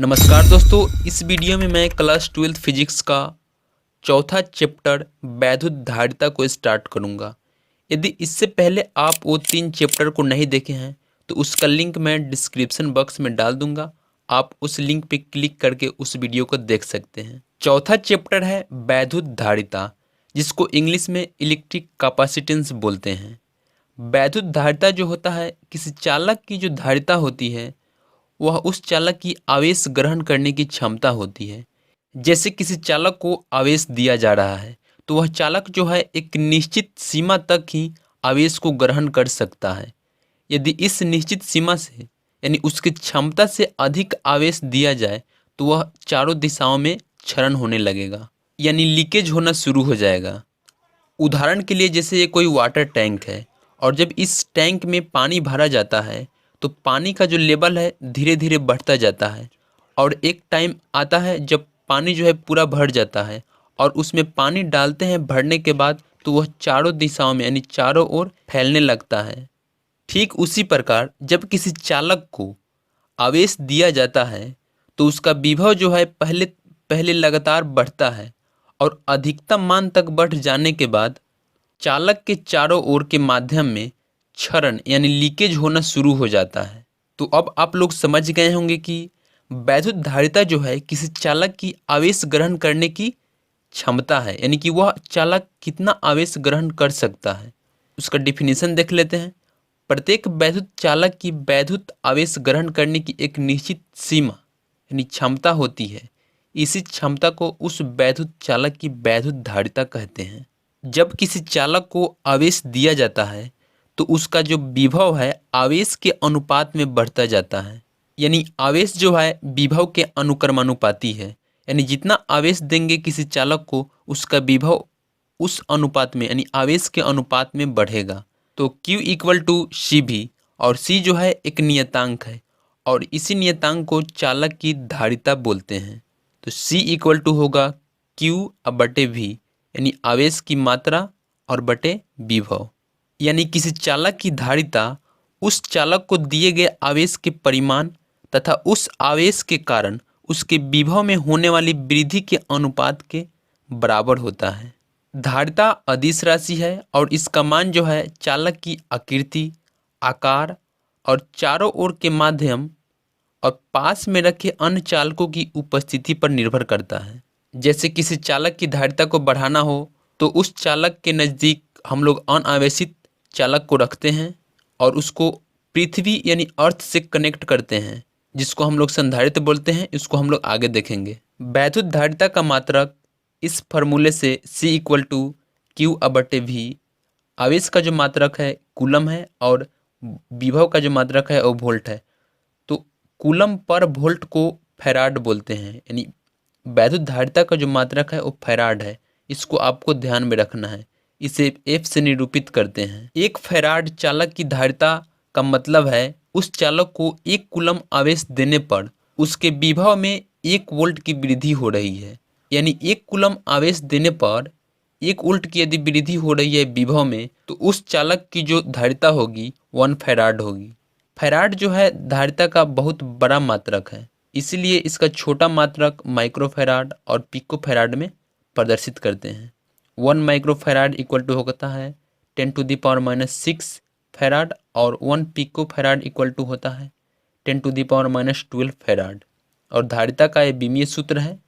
नमस्कार दोस्तों, इस वीडियो में मैं क्लास 12th फिजिक्स का चौथा चैप्टर वैद्युत धारिता को स्टार्ट करूंगा। यदि इससे पहले आप वो 3 चैप्टर को नहीं देखे हैं तो उसका लिंक मैं डिस्क्रिप्शन बॉक्स में डाल दूंगा। आप उस लिंक पे क्लिक करके उस वीडियो को देख सकते हैं। चौथा चैप्टर है वैद्युत धारिता, जिसको इंग्लिश में इलेक्ट्रिक कैपेसिटेंस बोलते हैं। वैद्युत धारिता जो होता है, किसी चालक की जो धारिता होती है वह उस चालक की आवेश ग्रहण करने की क्षमता होती है। जैसे किसी चालक को आवेश दिया जा रहा है तो वह चालक जो है एक निश्चित सीमा तक ही आवेश को ग्रहण कर सकता है। यदि इस निश्चित सीमा से यानी उसकी क्षमता से अधिक आवेश दिया जाए तो वह चारों दिशाओं में क्षरण होने लगेगा, यानी लीकेज होना शुरू हो जाएगा। उदाहरण के लिए जैसे ये कोई वाटर टैंक है और जब इस टैंक में पानी भरा जाता है तो पानी का जो लेवल है धीरे धीरे बढ़ता जाता है और एक टाइम आता है जब पानी जो है पूरा भर जाता है और उसमें पानी डालते हैं भरने के बाद तो वह चारों दिशाओं में यानी चारों ओर फैलने लगता है। ठीक उसी प्रकार जब किसी चालक को आवेश दिया जाता है तो उसका विभव जो है पहले पहले लगातार बढ़ता है और अधिकतम मान तक बढ़ जाने के बाद चालक के चारों ओर के माध्यम में क्षरण यानी लीकेज होना शुरू हो जाता है। तो अब आप लोग समझ गए होंगे कि वैद्युत धारिता जो है किसी चालक की आवेश ग्रहण करने की क्षमता है, यानी कि वह चालक कितना आवेश ग्रहण कर सकता है। उसका डिफिनीशन देख लेते हैं। प्रत्येक वैद्युत चालक की वैद्युत आवेश ग्रहण करने की एक निश्चित सीमा यानी क्षमता होती है। इसी क्षमता को उस वैद्युत चालक की वैद्युत धारिता कहते हैं। जब किसी चालक को आवेश दिया जाता है तो उसका जो विभव है आवेश के अनुपात में बढ़ता जाता है, यानी आवेश जो है विभव के अनुक्रमानुपाती है। यानी जितना आवेश देंगे किसी चालक को उसका विभव उस अनुपात में यानी आवेश के अनुपात में बढ़ेगा। तो Q इक्वल टू सी भी, और C जो है एक नियतांक है और इसी नियतांक को चालक की धारिता बोलते हैं। तो C इक्वल टू होगा Q अब बटे V, यानी आवेश की मात्रा और बटे विभव। यानी किसी चालक की धारिता उस चालक को दिए गए आवेश के परिमाण तथा उस आवेश के कारण उसके विभव में होने वाली वृद्धि के अनुपात के बराबर होता है। धारिता अदिश राशि है और इसका मान जो है चालक की आकृति, आकार और चारों ओर के माध्यम और पास में रखे अन्य चालकों की उपस्थिति पर निर्भर करता है। जैसे किसी चालक की धारिता को बढ़ाना हो तो उस चालक के नज़दीक हम लोग अनावेशित चालक को रखते हैं और उसको पृथ्वी यानी अर्थ से कनेक्ट करते हैं, जिसको हम लोग संधारित्र बोलते हैं। इसको हम लोग आगे देखेंगे। वैद्युत धारिता का मात्रक इस फॉर्मूले से C इक्वल टू क्यू बटे वी। आवेश का जो मात्रक है कूलम है और विभव का जो मात्रक है वो वोल्ट है। तो कूलम पर वोल्ट को फैराड बोलते हैं, यानी वैद्युत धारिता का जो मात्रक है वो फैराड है। इसको आपको ध्यान में रखना है। इसे F से निरूपित करते हैं। एक फैराड चालक की धारिता का मतलब है उस चालक को 1 कूलम आवेश देने पर उसके विभव में 1 वोल्ट की वृद्धि हो रही है। यानी 1 कूलम आवेश देने पर 1 वोल्ट की यदि वृद्धि हो रही है विभव में तो उस चालक की जो धारिता होगी 1 फैराड होगी। फैराड जो है धारिता का बहुत बड़ा मात्रक है, इसलिए इसका छोटा मात्रक माइक्रोफैराड और पिकोफैराड में प्रदर्शित करते हैं। 1 माइक्रोफैराड इक्वल टू होता है 10⁻⁻6 फैराड और 1 पिकोफैराड इक्वल टू होता है 10⁻⁻12 फैराड। और धारिता का ये बीमीय सूत्र है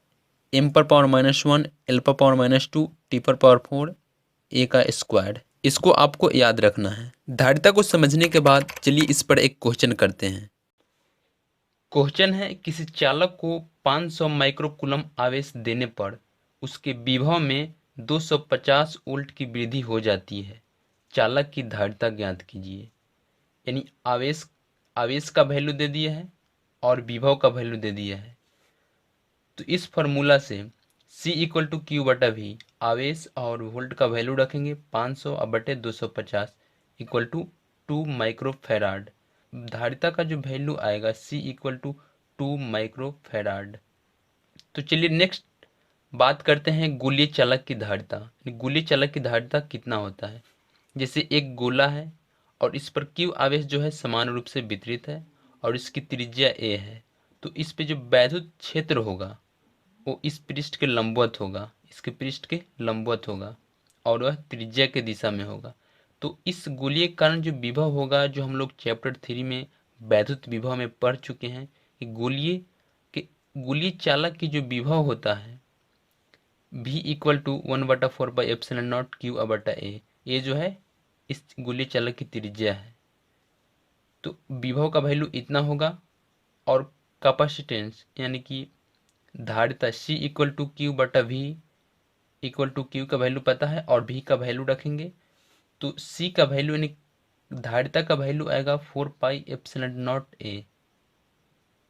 m⁻⁻1 l⁻⁻2 t⁻4 a का स्क्वायर। इसको आपको याद रखना है। धारिता को समझने के बाद चलिए इस पर एक क्वेश्चन करते हैं। क्वेश्चन है किसी चालक को 500 माइक्रोकूलम आवेश देने पर उसके विभव में 250 वोल्ट की वृद्धि हो जाती है। चालक की धारिता ज्ञात कीजिए। यानी आवेश आवेश का वैल्यू दे दिया है और विभव का वैल्यू दे दिया है। तो इस फार्मूला से C इक्वल टू क्यू बटा वी, आवेश और वोल्ट का वैल्यू रखेंगे 500 अब बटे 250 इक्वल टू 2 माइक्रोफैराड। धारिता का जो वैल्यू आएगा C इक्वल टू 2 माइक्रोफैराड। तो चलिए नेक्स्ट बात करते हैं गोलीय चालक की धारिता। गोलीय चालक की धारिता कितना होता है। जैसे एक गोला है और इस पर Q आवेश जो है समान रूप से वितरित है और इसकी त्रिज्या A है। तो इस पे जो वैद्युत क्षेत्र होगा वो इस पृष्ठ के लंबवत होगा, इसके पृष्ठ के लंबवत होगा और वह त्रिज्या के दिशा में होगा। तो इस गोलीय कारण जो विभव होगा, जो हम लोग चैप्टर 3 में वैद्युत विभव में पढ़ चुके हैं कि गोलीय चालक की जो विभव होता है V इक्वल टू 1/4 Q/A, ये जो है इस गोलीय चालक की त्रिज्या है। तो विभव का वैल्यू इतना होगा और कैपेसिटेंस यानी कि धारिता C equal to Q/V equal to Q का वैल्यू पता है और V का वैल्यू रखेंगे। तो C का वैल्यू यानी धारिता का वैल्यू आएगा 4πε0A।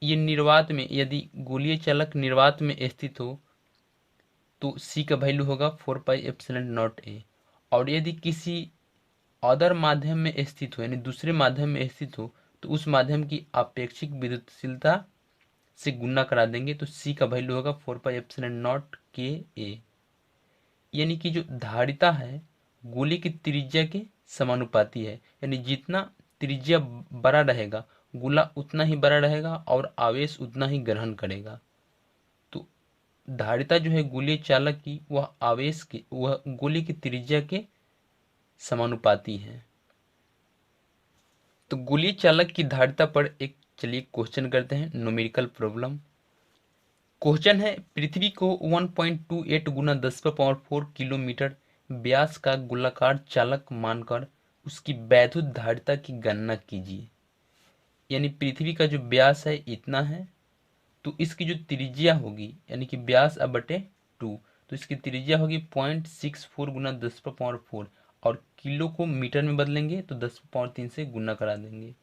ये निर्वात में, यदि गोलीय चालक निर्वात में स्थित हो तो C का वैल्यू होगा 4πε0A। और यदि किसी अदर माध्यम में स्थित हो यानी दूसरे माध्यम में स्थित हो तो उस माध्यम की आपेक्षिक विद्युतशीलता से गुणा करा देंगे तो C का वैल्यू होगा 4πε0KA। यानी कि जो धारिता है गोली की त्रिज्या के समानुपाती है, यानी जितना त्रिज्या बड़ा रहेगा गोला उतना ही बड़ा रहेगा और आवेश उतना ही ग्रहण करेगा। तो धारिता जो है गोलीय चालक की वह गोली की त्रिज्या के समानुपाती है। तो गोलीय चालक की धारिता पर एक चलिए क्वेश्चन करते हैं, न्यूमेरिकल प्रॉब्लम। क्वेश्चन है पृथ्वी को 1.28 गुना 10⁴ किलोमीटर व्यास का गोलाकार चालक मानकर उसकी वैद्युत धारिता की गणना कीजिए। यानी पृथ्वी का जो व्यास है इतना है, तो इसकी जो त्रिज्या होगी यानी कि व्यास बटे 2, तो इसकी त्रिज्या होगी 0.64 गुना 10⁴ और किलो को मीटर में बदलेंगे तो 10⁻³ से गुना करा देंगे।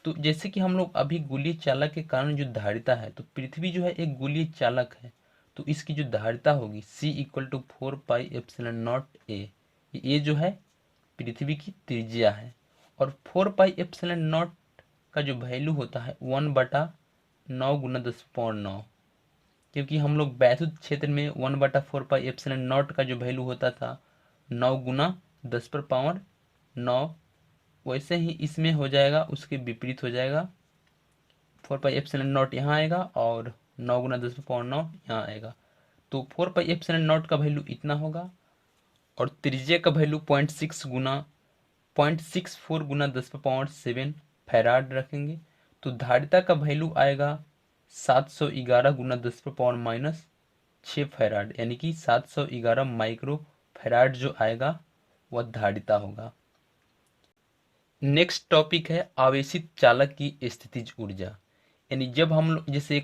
तो जैसे कि हम लोग अभी गोलीय चालक के कारण जो धारिता है, तो पृथ्वी जो है एक गोलीय चालक है, तो इसकी जो धारिता होगी C इक्वल टू 4πε0A। ये जो है पृथ्वी की त्रिज्या है और 4πε0 का जो वैल्यू होता है 1/9 गुना 10⁻9, क्योंकि हम लोग वैद्युत क्षेत्र में 1/4πε0 का जो वैल्यू होता था 9 गुना 10⁻9, वैसे ही इसमें हो जाएगा, उसके विपरीत हो जाएगा। 4πε0 यहाँ आएगा और 9 गुना 10⁻9 यहाँ आएगा। तो 4πε0 का वैल्यू इतना होगा और त्रिज्या का वैल्यू 0.64 गुना 10⁻7 फैराड रखेंगे। तो धारिता का वैल्यू आएगा 711 गुना 10⁻6 फैराड, यानी कि 711 माइक्रो फैराड जो आएगा वह धारिता होगा। नेक्स्ट टॉपिक है आवेशित चालक की स्थितिज ऊर्जा। यानी जब हम लोग जैसे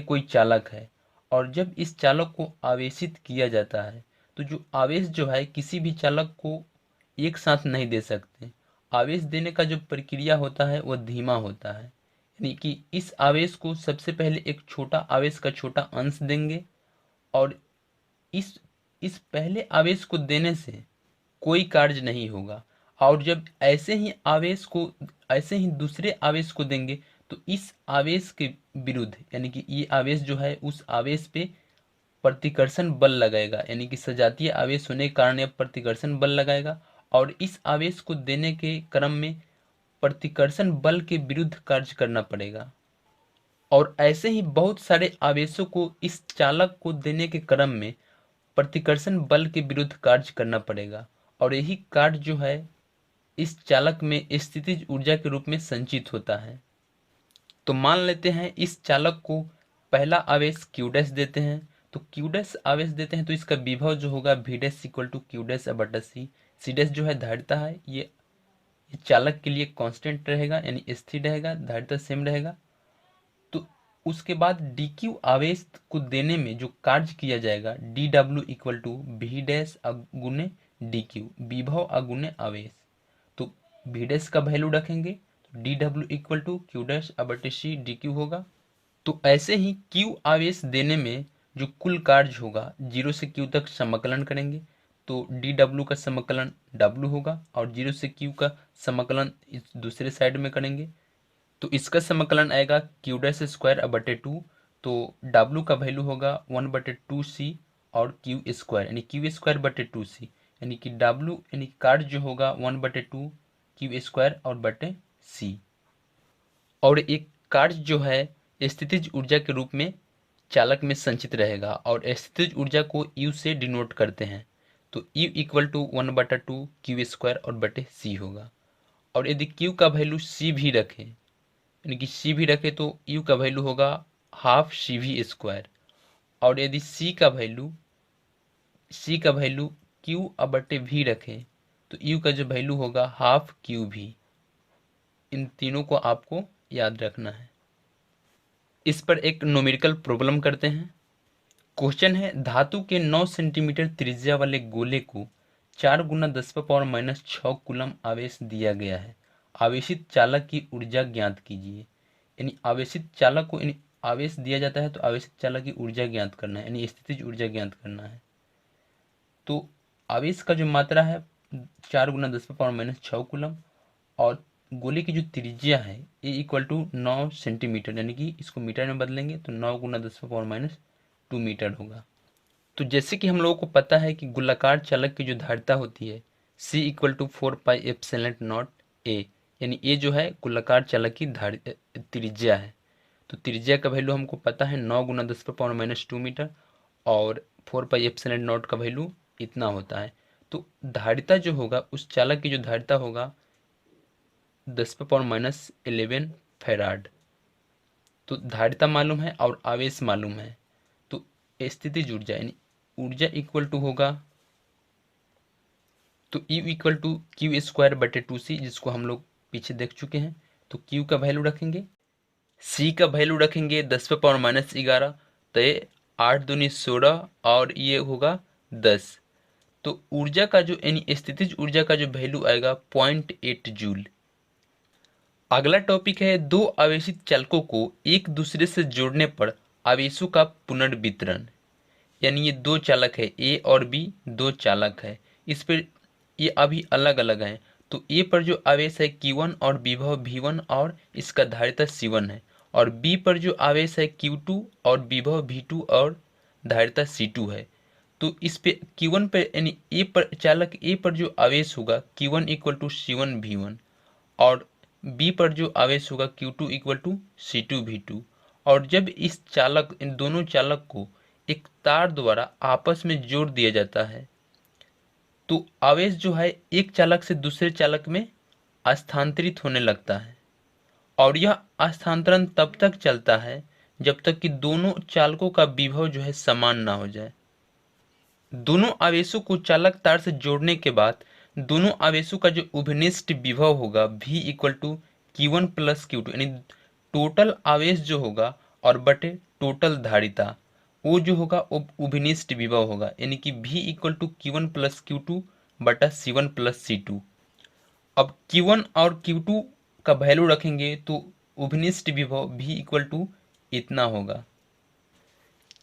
कोई चालक है और जब इस चालक को आवेशित किया जाता है तो जो आवेश जो है किसी भी चालक को एक साथ नहीं दे सकते। आवेश देने का जो प्रक्रिया होता है वह धीमा होता है, यानी कि इस आवेश को सबसे पहले एक छोटा आवेश का छोटा अंश देंगे और इस पहले आवेश को देने से कोई कार्य नहीं होगा और जब ऐसे ही दूसरे आवेश को देंगे तो इस आवेश के विरुद्ध यानी कि ये आवेश जो है उस आवेश पे प्रतिकर्षण बल लगाएगा, यानी कि सजातीय आवेश होने के कारण यह प्रतिकर्षण बल लगाएगा और इस आवेश को देने के क्रम में प्रतिकर्षण बल के विरुद्ध कार्य करना पड़ेगा। और ऐसे ही बहुत सारे आवेशों को इस चालक को देने के क्रम में प्रतिकर्षण बल के विरुद्ध कार्य करना पड़ेगा और यही कार्य जो है इस चालक में स्थितिज ऊर्जा के रूप में संचित होता है। तो मान लेते हैं इस चालक को पहला आवेश Q डैश देते हैं, तो Q डैश आवेश देते हैं तो इसका विभव जो होगा V dash equal to Q dash बटा C। C डैश जो है धारिता है, ये चालक के लिए कांस्टेंट रहेगा यानी स्थिर रहेगा, धारिता सेम रहेगा। तो उसके बाद dq आवेश को देने में जो कार्य किया जाएगा dw equal to V dash अगुने dq, विभव अगुने आवेश। तो V डैश का वैल्यू रखेंगे तो dw equal to Q dash बटे C dq होगा। तो ऐसे ही Q आवेश देने में जो कुल कार्य होगा 0 से Q तक समाकलन करेंगे तो dw का समाकलन w होगा और 0 से Q का समाकलन इस दूसरे साइड में करेंगे तो इसका समाकलन आएगा Q डैश स्क्वायर बटे 2, तो W का वैल्यू होगा 1/2C और Q स्क्वायर यानी Q स्क्वायर बटे 2C, यानी कि W यानी कार्य जो होगा 1/2 Q स्क्वायर और बटे C। और एक कार्य जो है स्थितिज ऊर्जा के रूप में चालक में संचित रहेगा और स्थितिज ऊर्जा को U से डिनोट करते हैं। तो U इक्वल टू 1/2 Q² और बटे C होगा। और यदि Q का वैल्यू C भी रखें, यानी कि C भी रखें, तो U का वैल्यू होगा हाफ CV²। और यदि C का वैल्यू Q/V रखें, तो U का जो वैल्यू होगा हाफ QV। इन तीनों को आपको याद रखना है। इस पर एक न्यूमेरिकल प्रॉब्लम करते हैं। क्वेश्चन है, धातु के 9 सेंटीमीटर त्रिज्या वाले गोले को 4 × 10⁻⁶ कूलम आवेश दिया गया है। आवेशित चालक की ऊर्जा ज्ञात कीजिए। यानी आवेशित चालक को आवेश दिया जाता है, तो आवेशित चालक की ऊर्जा ज्ञात करना है, यानी स्थितिज ऊर्जा ज्ञात करना है। तो आवेश का जो मात्रा है 4 × 10⁻⁶ कूलम, और गोले की जो त्रिज्या है ए इक्वल टू 9 सेंटीमीटर, यानी कि इसको मीटर में बदलेंगे तो 9 × 10⁻² मीटर होगा। तो जैसे कि हम लोगों को पता है कि गोलाकार चालक की जो धारिता होती है C इक्वल टू 4πε0 A, यानी ये जो है गोलाकार चालक की त्रिज्या है। तो त्रिज्या का वैल्यू हमको पता है 9 × 10⁻² मीटर, और 4πε0 का वैल्यू इतना होता है। तो धारिता जो होगा, उस चालक की जो धारिता होगा 10⁻11 फैराड। तो धारिता मालूम है और आवेश मालूम है, तो स्थितिज ऊर्जा यानी ऊर्जा इक्वल टू होगा, तो U इक्वल टू Q²/2C, जिसको हम लोग पीछे देख चुके हैं। तो Q का वैल्यू रखेंगे, C का वैल्यू रखेंगे 10⁻11, तो ये 8 दूनी 16 और ये होगा 10। तो ऊर्जा का जो यानी स्थितिज ऊर्जा का जो वैल्यू आएगा 0.8 जूल। अगला टॉपिक है, दो आवेशित चालकों को एक दूसरे से जोड़ने पर आवेशों का पुनर्वितरण। यानी ये दो चालक है A और B, दो चालक है, इस पर ये अभी अलग अलग हैं। तो A पर जो आवेश है Q1 और विभव V1 और इसका धारिता C1 है, और B पर जो आवेश है Q2 और विभव V2 और धारिता C2 है। तो इस पे Q1 पे यानी A पर चालक A पर जो आवेश होगा Q1 equal to C1 V1, और B पर जो आवेश होगा Q2 equal to C2 V2। और जब इन दोनों चालक को एक तार द्वारा आपस में जोड़ दिया जाता है, तो आवेश जो है एक चालक से दूसरे चालक में स्थानांतरित होने लगता है। और यह स्थानांतरण तब तक चलता है जब तक कि दोनों चालकों का विभव जो है समान ना हो जाए। दोनों आवेशों को चालक तार से जोड़ने के बाद दोनों आवेशों का जो उभयनिष्ठ विभव होगा V equal to Q1 + Q2, यानी टोटल आवेश जो होगा और बटे टोटल धारिता, वो जो होगा वो उभयनिष्ठ विभव होगा, यानी कि V equal to Q1 + Q2 बटा C1 + C2। अब Q1 और Q2 का वैल्यू रखेंगे तो उभयनिष्ठ विभव V इक्वल टू इतना होगा।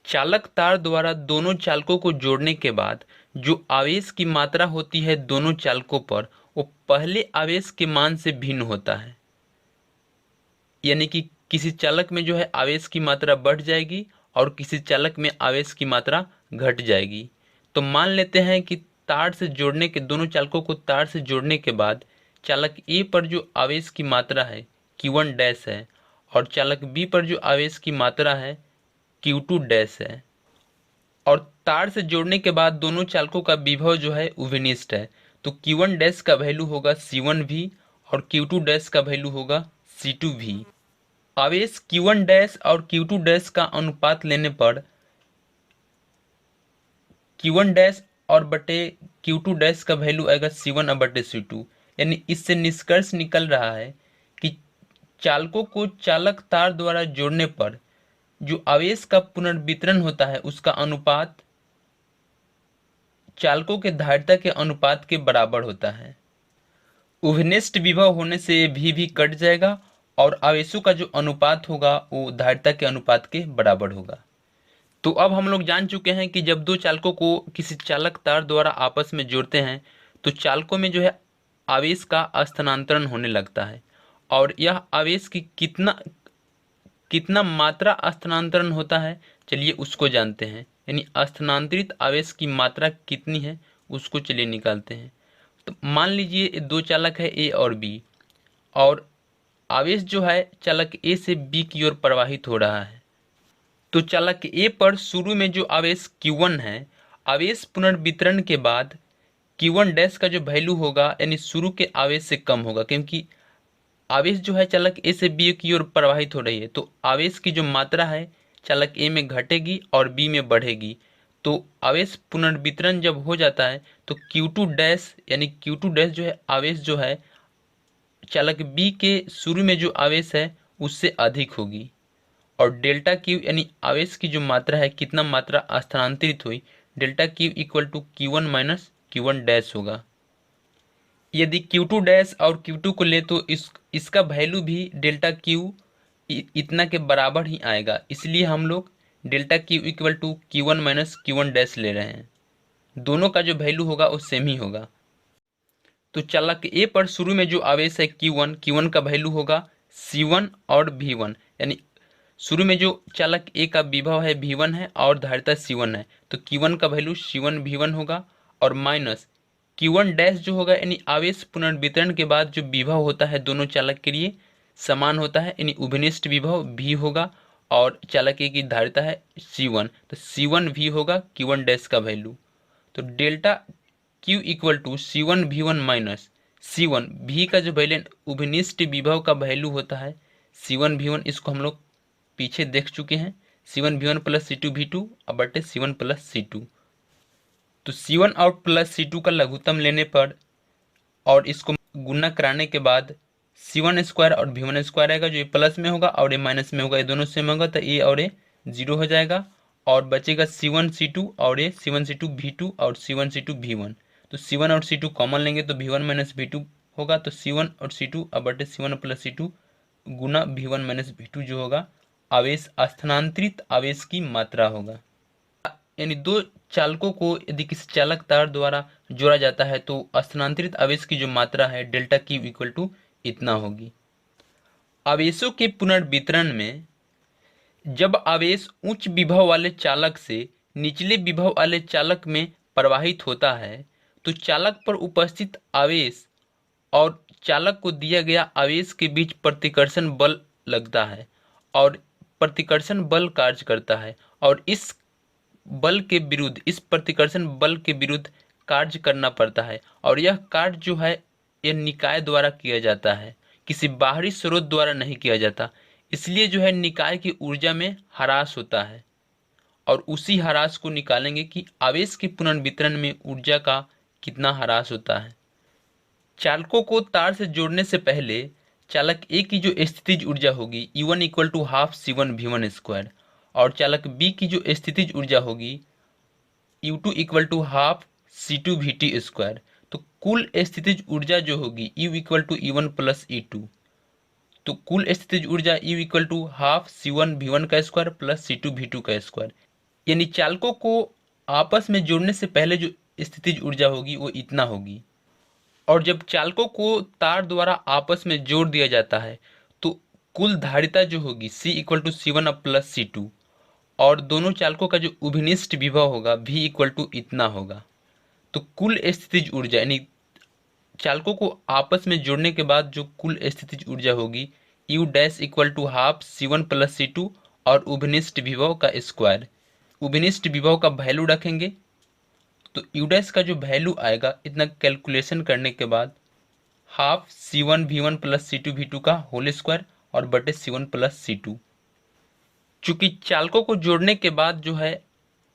चालक तार द्वारा दोनों चालकों को जोड़ने के बाद जो आवेश की मात्रा होती है दोनों चालकों पर, वो पहले आवेश के मान से भिन्न होता है। यानी कि किसी चालक में जो है आवेश की मात्रा बढ़ जाएगी और किसी चालक में आवेश की मात्रा घट जाएगी। तो मान लेते हैं कि दोनों चालकों को तार से जोड़ने के बाद चालक ए पर जो आवेश की मात्रा है Q1 है, और चालक बी पर जो आवेश की मात्रा है Q2 है, और तार से जोड़ने के बाद दोनों चालकों का विभव जो है उभयनिष्ठ है। तो Q1 का वैल्यू होगा C1V और Q2 का वैल्यू होगा C2V। आवेश Q1 और Q2 का अनुपात लेने पर Q1 और बटे Q2 का वैल्यू आएगा C1/C2। यानी इससे निष्कर्ष निकल रहा है कि चालकों को चालक तार द्वारा जोड़ने पर जो आवेश का पुनर्वितरण होता है उसका अनुपात चालकों के धारिता के अनुपात के बराबर होता है। उभयनिष्ठ विभव होने से भी कट जाएगा और आवेशों का जो अनुपात होगा वो धारिता के अनुपात के बराबर होगा। तो अब हम लोग जान चुके हैं कि जब दो चालकों को किसी चालक तार द्वारा आपस में जोड़ते हैं तो चालकों में जो है आवेश का स्थानांतरण होने लगता है, और यह आवेश की कितना मात्रा स्थानांतरण होता है, चलिए उसको जानते हैं। यानी स्थानांतरित आवेश की मात्रा कितनी है उसको चलिए निकालते हैं। तो मान लीजिए दो चालक है A और B, और आवेश जो है चालक ए से बी की ओर प्रवाहित हो रहा है। तो चालक ए पर शुरू में जो आवेश Q1 है, आवेश पुनर्वितरण के बाद Q1 डैश का जो वैल्यू होगा यानी शुरू के आवेश से कम होगा, क्योंकि आवेश जो है चालक ए से बी की ओर प्रवाहित हो रही है, तो आवेश की जो मात्रा है चालक ए में घटेगी और बी में बढ़ेगी। तो आवेश पुनर्वितरण जब हो जाता है तो Q2 डैश यानी Q2 डैश जो है आवेश जो है चालक बी के शुरू में जो आवेश है उससे अधिक होगी, और डेल्टा क्यू यानी आवेश की जो मात्रा है, कितना मात्रा स्थानांतरित हुई, delta Q equal to Q1 minus Q1 dash होगा। यदि Q2 डैश और Q2 को ले तो इसका वैल्यू भी डेल्टा क्यू इतना के बराबर ही आएगा, इसलिए हम लोग delta Q equal to Q1 minus Q1 dash ले रहे हैं। दोनों का जो वैल्यू होगा वो सेम ही होगा। तो चालक ए पर शुरू में जो आवेश है Q1 का वैल्यू होगा C1 और V1, यानी शुरू में जो चालक ए का विभव है V1 है और धारिता C1 है, तो Q1 का वैल्यू C1 V1 होगा, और माइनस Q1 डैश जो होगा यानी आवेश पुनर्वितरण के बाद जो विभव होता है दोनों चालक के लिए समान होता है, यानी उभयनिष्ठ विभव V होगा, और चालक ए की धारिता है C1, तो C1 V होगा Q1 डैश का वैल्यू। तो delta Q equal to C1 V1 minus C1 V का जो वैल्यू उभयनिष्ठ विभव का वैल्यू होता है C1 V1, इसको हम लोग पीछे देख चुके हैं, C1 V1 plus C2 V2 अब बटे C1 प्लस C2। तो C1 और प्लस C2 का लघुत्तम लेने पर और इसको गुना कराने के बाद C1 स्क्वायर और V1 स्क्वायर आएगा, जो ये प्लस में होगा और ये माइनस में होगा, ये दोनों सेम होगा, तो ये और ये जीरो हो जाएगा, और बचेगा C1 C2 और ये C1 C2 V2 और C1 C2 V1। तो C1 और C2 कॉमन लेंगे तो V1 माइनस V2 होगा, तो C1 और C2 अब बटे C1 प्लस C2 गुना V1 माइनस V2 जो होगा आवेश स्थानांतरित आवेश की मात्रा होगा। यानी दो चालकों को यदि किसी चालक तार द्वारा जोड़ा जाता है तो स्थानांतरित आवेश की जो मात्रा है डेल्टा क्यू इक्वल टू इतना होगी। आवेशों के पुनर्वितरण में जब आवेश उच्च विभव वाले चालक से निचले विभव वाले चालक में प्रवाहित होता है तो चालक पर उपस्थित आवेश और चालक को दिया गया आवेश के बीच प्रतिकर्षण बल लगता है, और प्रतिकर्षण बल कार्य करता है, और इस प्रतिकर्षण बल के विरुद्ध कार्य करना पड़ता है, और यह कार्य जो है यह निकाय द्वारा किया जाता है, किसी बाहरी स्रोत द्वारा नहीं किया जाता। इसलिए जो है निकाय की ऊर्जा में ह्रास होता है, और उसी ह्रास को निकालेंगे कि आवेश के पुनर्वितरण में ऊर्जा का कितना ह्रास होता है। चालकों को तार से जोड़ने से पहले चालक ए की जो स्थितिज ऊर्जा होगी E1 equal to half C1 V1 square, और चालक बी की जो स्थितिज ऊर्जा होगी U2 equal to half C2 VT square. तो कुल स्थितिज ऊर्जा जो होगी U equal to E1 plus E2, तो कुल स्थितिज ऊर्जा U equal to half C1 V1 का स्क्वायर प्लस C2 V2 का स्क्वायर। यानी चालकों को आपस में जोड़ने से पहले जो स्थितिज ऊर्जा होगी वो इतना होगी, और जब चालकों को तार द्वारा आपस में जोड़ दिया जाता है तो कुल धारिता जो होगी C इक्वल टू C1 अब प्लस C2, और दोनों चालकों का जो उभयनिष्ठ विभव होगा V इक्वल टू इतना होगा। तो कुल स्थितिज ऊर्जा यानी चालकों को आपस में जोड़ने के बाद जो कुल स्थितिज ऊर्जा होगी U dash equal to half C1 plus C2 और उभयनिष्ठ विभव का स्क्वायर। उभयनिष्ठ विभव का वैल्यू रखेंगे तो U डैश का जो वैल्यू आएगा इतना कैलकुलेशन करने के बाद half C1 V1 plus C2 V2 का होल स्क्वायर और बटे C1 प्लस C2। चूंकि चालकों को जोड़ने के बाद जो है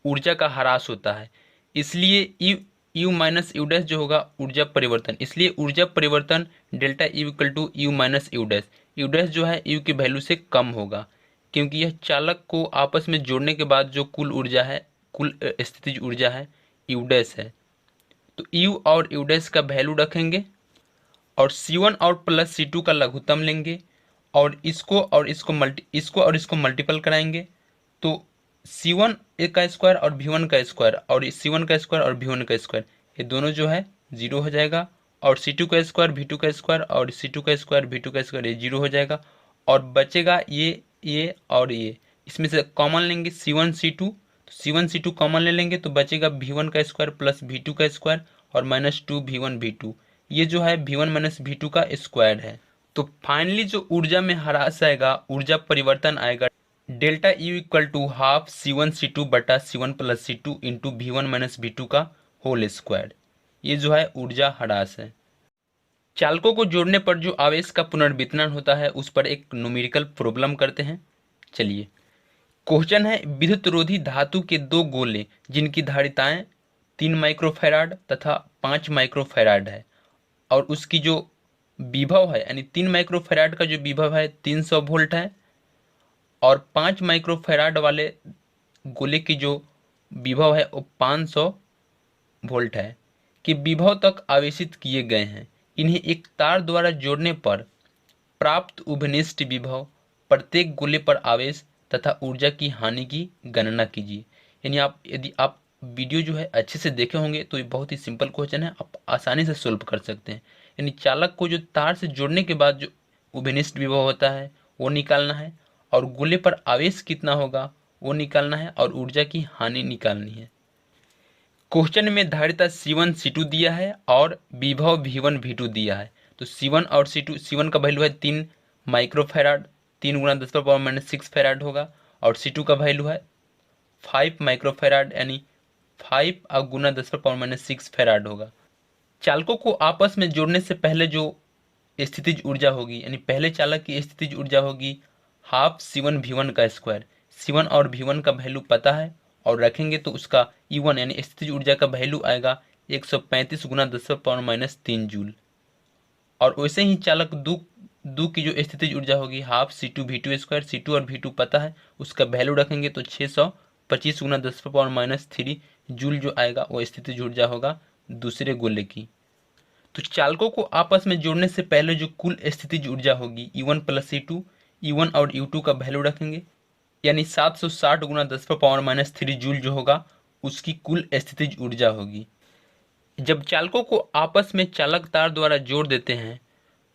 ऊर्जा का ह्रास होता है, इसलिए U माइनस यू डैश जो होगा ऊर्जा परिवर्तन, इसलिए ऊर्जा परिवर्तन delta U equal to U minus U dash. U dash जो है U की वैल्यू से कम होगा, क्योंकि यह चालक को आपस में जोड़ने के बाद जो कुल ऊर्जा है, कुल स्थितिज ऊर्जा है U डैश है। तो U और U डैश का वैल्यू रखेंगे और C1 और प्लस C2 का लघुत्तम लेंगे, और इसको मल्टीपल कराएंगे तो C1 का स्क्वायर और V1 का स्क्वायर और C1 का स्क्वायर और V1 का स्क्वायर ये दोनों जो है जीरो हो जाएगा, और C2 का स्क्वायर V2 का स्क्वायर और C2 का स्क्वायर V2 का स्क्वायर ये जीरो हो जाएगा, और बचेगा ये और ये, इसमें से कॉमन लेंगे C1 C2, तो C1 C2 कॉमन ले लेंगे तो बचेगा V1 का स्क्वायर प्लस V2 का स्क्वायर और माइनस 2 V1 V2। ये जो है V1 माइनस V2 का स्क्वायर है, तो फाइनली जो ऊर्जा में ह्रास आएगा, ऊर्जा परिवर्तन आएगा, delta U equal to half C1 C2 बटा C1 plus C2 into V1 minus V2 का होल स्क्वायर। ये जो है ऊर्जा ह्रास है। चालकों को जोड़ने पर जो आवेश का पुनर्वितरण होता है उस पर एक न्यूमेरिकल प्रॉब्लम करते हैं। चलिए, क्वेश्चन है विद्युत रोधी धातु के दो गोले जिनकी धारिताएं 3 माइक्रोफैराड तथा 5 माइक्रोफैराड है और उसकी जो विभव है यानी 3 माइक्रोफैराड का जो विभव है 300 वोल्ट है और 5 माइक्रोफैराड वाले गोले की जो विभव है वो 500 वोल्ट है कि विभव तक आवेशित किए गए हैं। इन्हें एक तार द्वारा जोड़ने पर प्राप्त उभयनिष्ठ विभव, प्रत्येक गोले पर आवेश तथा ऊर्जा की हानि की गणना कीजिए। यानी यदि आप वीडियो जो है अच्छे से देखे होंगे तो ये बहुत ही सिंपल क्वेश्चन है, आप आसानी से सोल्व कर सकते हैं। यानी चालक को जो तार से जोड़ने के बाद जो उभयनिष्ठ विभव होता है वो निकालना है और गोले पर आवेश कितना होगा वो निकालना है और ऊर्जा की हानि निकालनी है। क्वेश्चन में धारिता C1 C2 दिया है और विभव V1 V2 दिया है। तो C1 और C2, C1 का वैल्यू है 3 माइक्रोफैराड, 3 गुना 10⁻⁻6 फैराड होगा और C2 का वैल्यू है 5 माइक्रोफैराड यानी 5 गुना 10⁻⁻6 फैराड होगा। चालकों को आपस में जोड़ने से पहले जो स्थितिज ऊर्जा होगी यानी पहले चालक की स्थितिज ऊर्जा होगी हाफ C1 V1 का स्क्वायर। C1 और V1 का वैल्यू पता है और रखेंगे तो उसका E1 यानी स्थितिज ऊर्जा का वैल्यू आएगा 135 गुना 10⁻³ जूल। और वैसे ही चालक दो की जो स्थितिज ऊर्जा होगी half C2 V2 square. C2 और V2 पता है, उसका वैल्यू रखेंगे तो 625 गुना 10⁻³ जूल जो आएगा वो स्थितिज ऊर्जा होगा दूसरे गोले की। तो चालकों को आपस में जोड़ने से पहले जो कुल स्थितिज ऊर्जा होगी E1 प्लस E2, E1 और U2 का वैल्यू रखेंगे यानी 760 गुना 10⁻³ जूल जो होगा उसकी कुल स्थितिज ऊर्जा होगी। जब चालकों को आपस में चालक तार द्वारा जोड़ देते हैं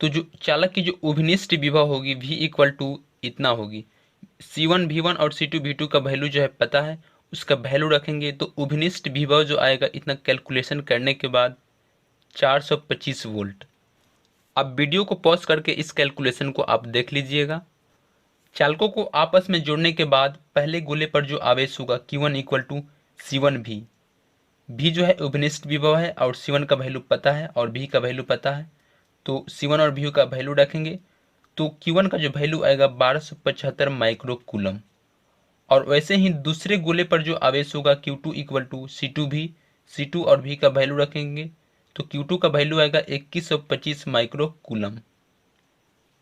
तो जो चालक की जो उभयनिष्ठ विभव होगी V इक्वल टू इतना होगी। C1 V1 और C2 V2 का वैल्यू जो है पता है, उसका वैल्यू रखेंगे तो उभयनिष्ठ विभव जो आएगा इतना कैलकुलेशन करने के बाद 425 वोल्ट। अब वीडियो को पॉज करके इस कैलकुलेशन को आप देख लीजिएगा। चालकों को आपस में जोड़ने के बाद पहले गोले पर जो आवेश होगा Q1 equal to C1 V जो है उभयनिष्ठ विभव है और C1 का वैल्यू पता है और V का वैल्यू पता है, तो C1 और V का वैल्यू रखेंगे तो Q1 का जो वैल्यू आएगा 1275 माइक्रो कूलम। और वैसे ही दूसरे गोले पर जो आवेश होगा Q2 equal to C2 V, C2 और V का वैल्यू रखेंगे तो Q2 का वैल्यू आएगा 2125 माइक्रो कूलम।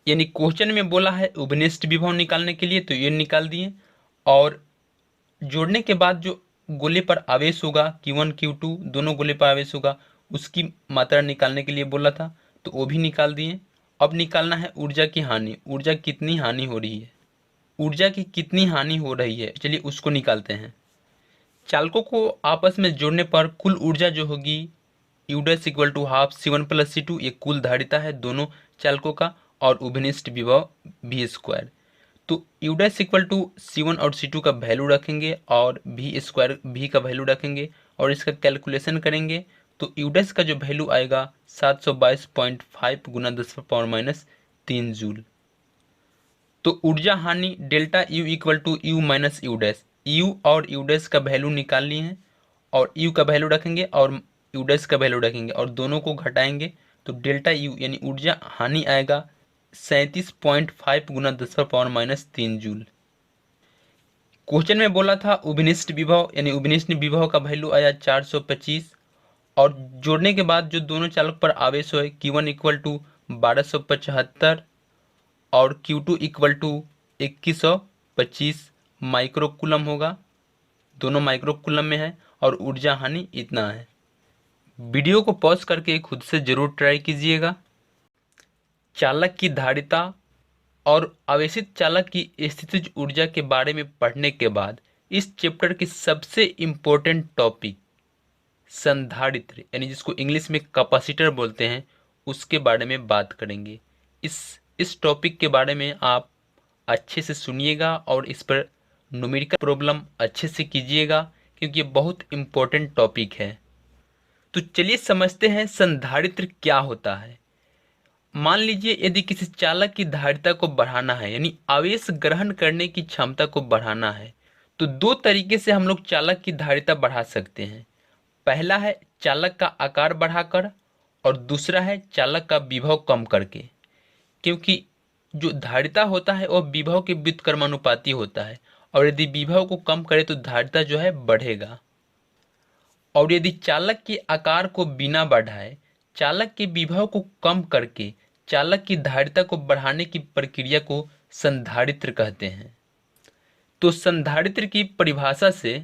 यानी क्वेश्चन में बोला है उभयनिष्ठ विभव निकालने के लिए तो ये निकाल दिए और जोड़ने के बाद जो गोले पर आवेश होगा Q1 Q2 दोनों गोले पर आवेश होगा उसकी मात्रा निकालने के लिए बोला था तो वो भी निकाल दिए। अब निकालना है ऊर्जा की हानि, ऊर्जा कितनी हानि हो रही है, ऊर्जा की कितनी हानि हो रही है, चलिए उसको निकालते हैं। चालकों को आपस में जोड़ने पर कुल ऊर्जा जो होगी U dash equal to half C1 plus C2, ये कुल धारिता है दोनों चालकों का और उभयनिष्ठ विभव V स्क्वायर। तो U dash equal to C1 और C2 का वैल्यू रखेंगे और V स्क्वायर V का वैल्यू रखेंगे और इसका कैलकुलेशन करेंगे तो U डैश का जो वैल्यू आएगा 722.5 गुना 10⁻³ जूल। तो ऊर्जा हानि delta U equal to U minus U dash, U और U डैश का वैल्यू निकाल लिए हैं और U का वैल्यू रखेंगे और U डैश का वैल्यू रखेंगे और दोनों को घटाएंगे तो डेल्टा U यानी ऊर्जा हानि आएगा 37.5 गुना 10⁻³ जूल। क्वेश्चन में बोला था उभयनिष्ठ विभव यानी उभयनिष्ठ विभव का वैल्यू आया 425 और जोड़ने के बाद जो दोनों चालक पर आवेश है Q1 इक्वल टू 1275 और Q2 इक्वल टू 2125 माइक्रोकूलम होगा, दोनों माइक्रोकूलम में है और ऊर्जा हानि इतना है। वीडियो को पॉज करके खुद से जरूर ट्राई कीजिएगा। चालक की धारिता और आवेशित चालक की स्थितिज ऊर्जा के बारे में पढ़ने के बाद इस चैप्टर की सबसे इम्पोर्टेंट टॉपिक संधारित्र यानी जिसको इंग्लिश में कैपेसिटर बोलते हैं उसके बारे में बात करेंगे। इस टॉपिक के बारे में आप अच्छे से सुनिएगा और इस पर न्यूमेरिकल प्रॉब्लम अच्छे से कीजिएगा क्योंकि ये बहुत इम्पोर्टेंट टॉपिक है। तो चलिए समझते हैं संधारित्र क्या होता है। मान लीजिए यदि किसी चालक की धारिता को बढ़ाना है, यानी आवेश ग्रहण करने की क्षमता को बढ़ाना है, तो दो तरीके से हम लोग चालक की धारिता बढ़ा सकते हैं। पहला है चालक का आकार बढ़ाकर और दूसरा है चालक का विभव कम करके। क्योंकि जो धारिता होता है वह विभव के व्युत्क्रमानुपाती होता है, और यदि विभव को कम करे तो धारिता जो है बढ़ेगा। और यदि चालक के आकार को बिना बढ़ाए चालक के विभव को कम करके चालक की धारिता को बढ़ाने की प्रक्रिया को संधारित्र कहते हैं। तो संधारित्र की परिभाषा से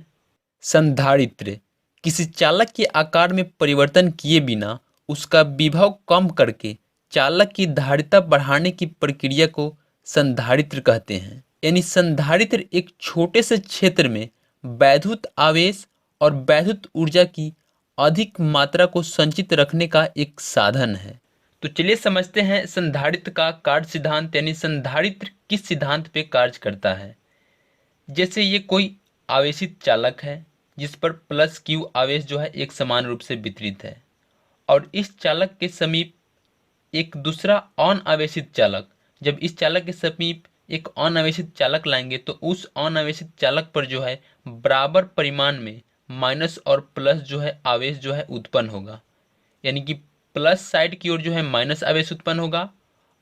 संधारित्र किसी चालक के आकार में परिवर्तन किए बिना उसका विभव कम करके चालक की धारिता बढ़ाने की प्रक्रिया को संधारित्र कहते हैं। यानी संधारित्र एक छोटे से क्षेत्र में वैद्युत आवेश और वैद्युत ऊर्जा की अधिक मात्रा को संचित रखने का एक साधन है। तो चलिए समझते हैं संधारित्र का कार्य सिद्धांत, यानी संधारित्र किस सिद्धांत पे कार्य करता है। जैसे ये कोई आवेशित चालक है जिस पर प्लस क्यू आवेश जो है एक समान रूप से वितरित है, और इस चालक के समीप एक दूसरा अनावेशित चालक, जब इस चालक के समीप एक अनावेशित चालक लाएंगे तो उस अनावेशित चालक पर जो है बराबर परिमाण में माइनस और प्लस जो है आवेश जो है उत्पन्न होगा। यानी कि प्लस साइड की ओर जो है माइनस आवेश उत्पन्न होगा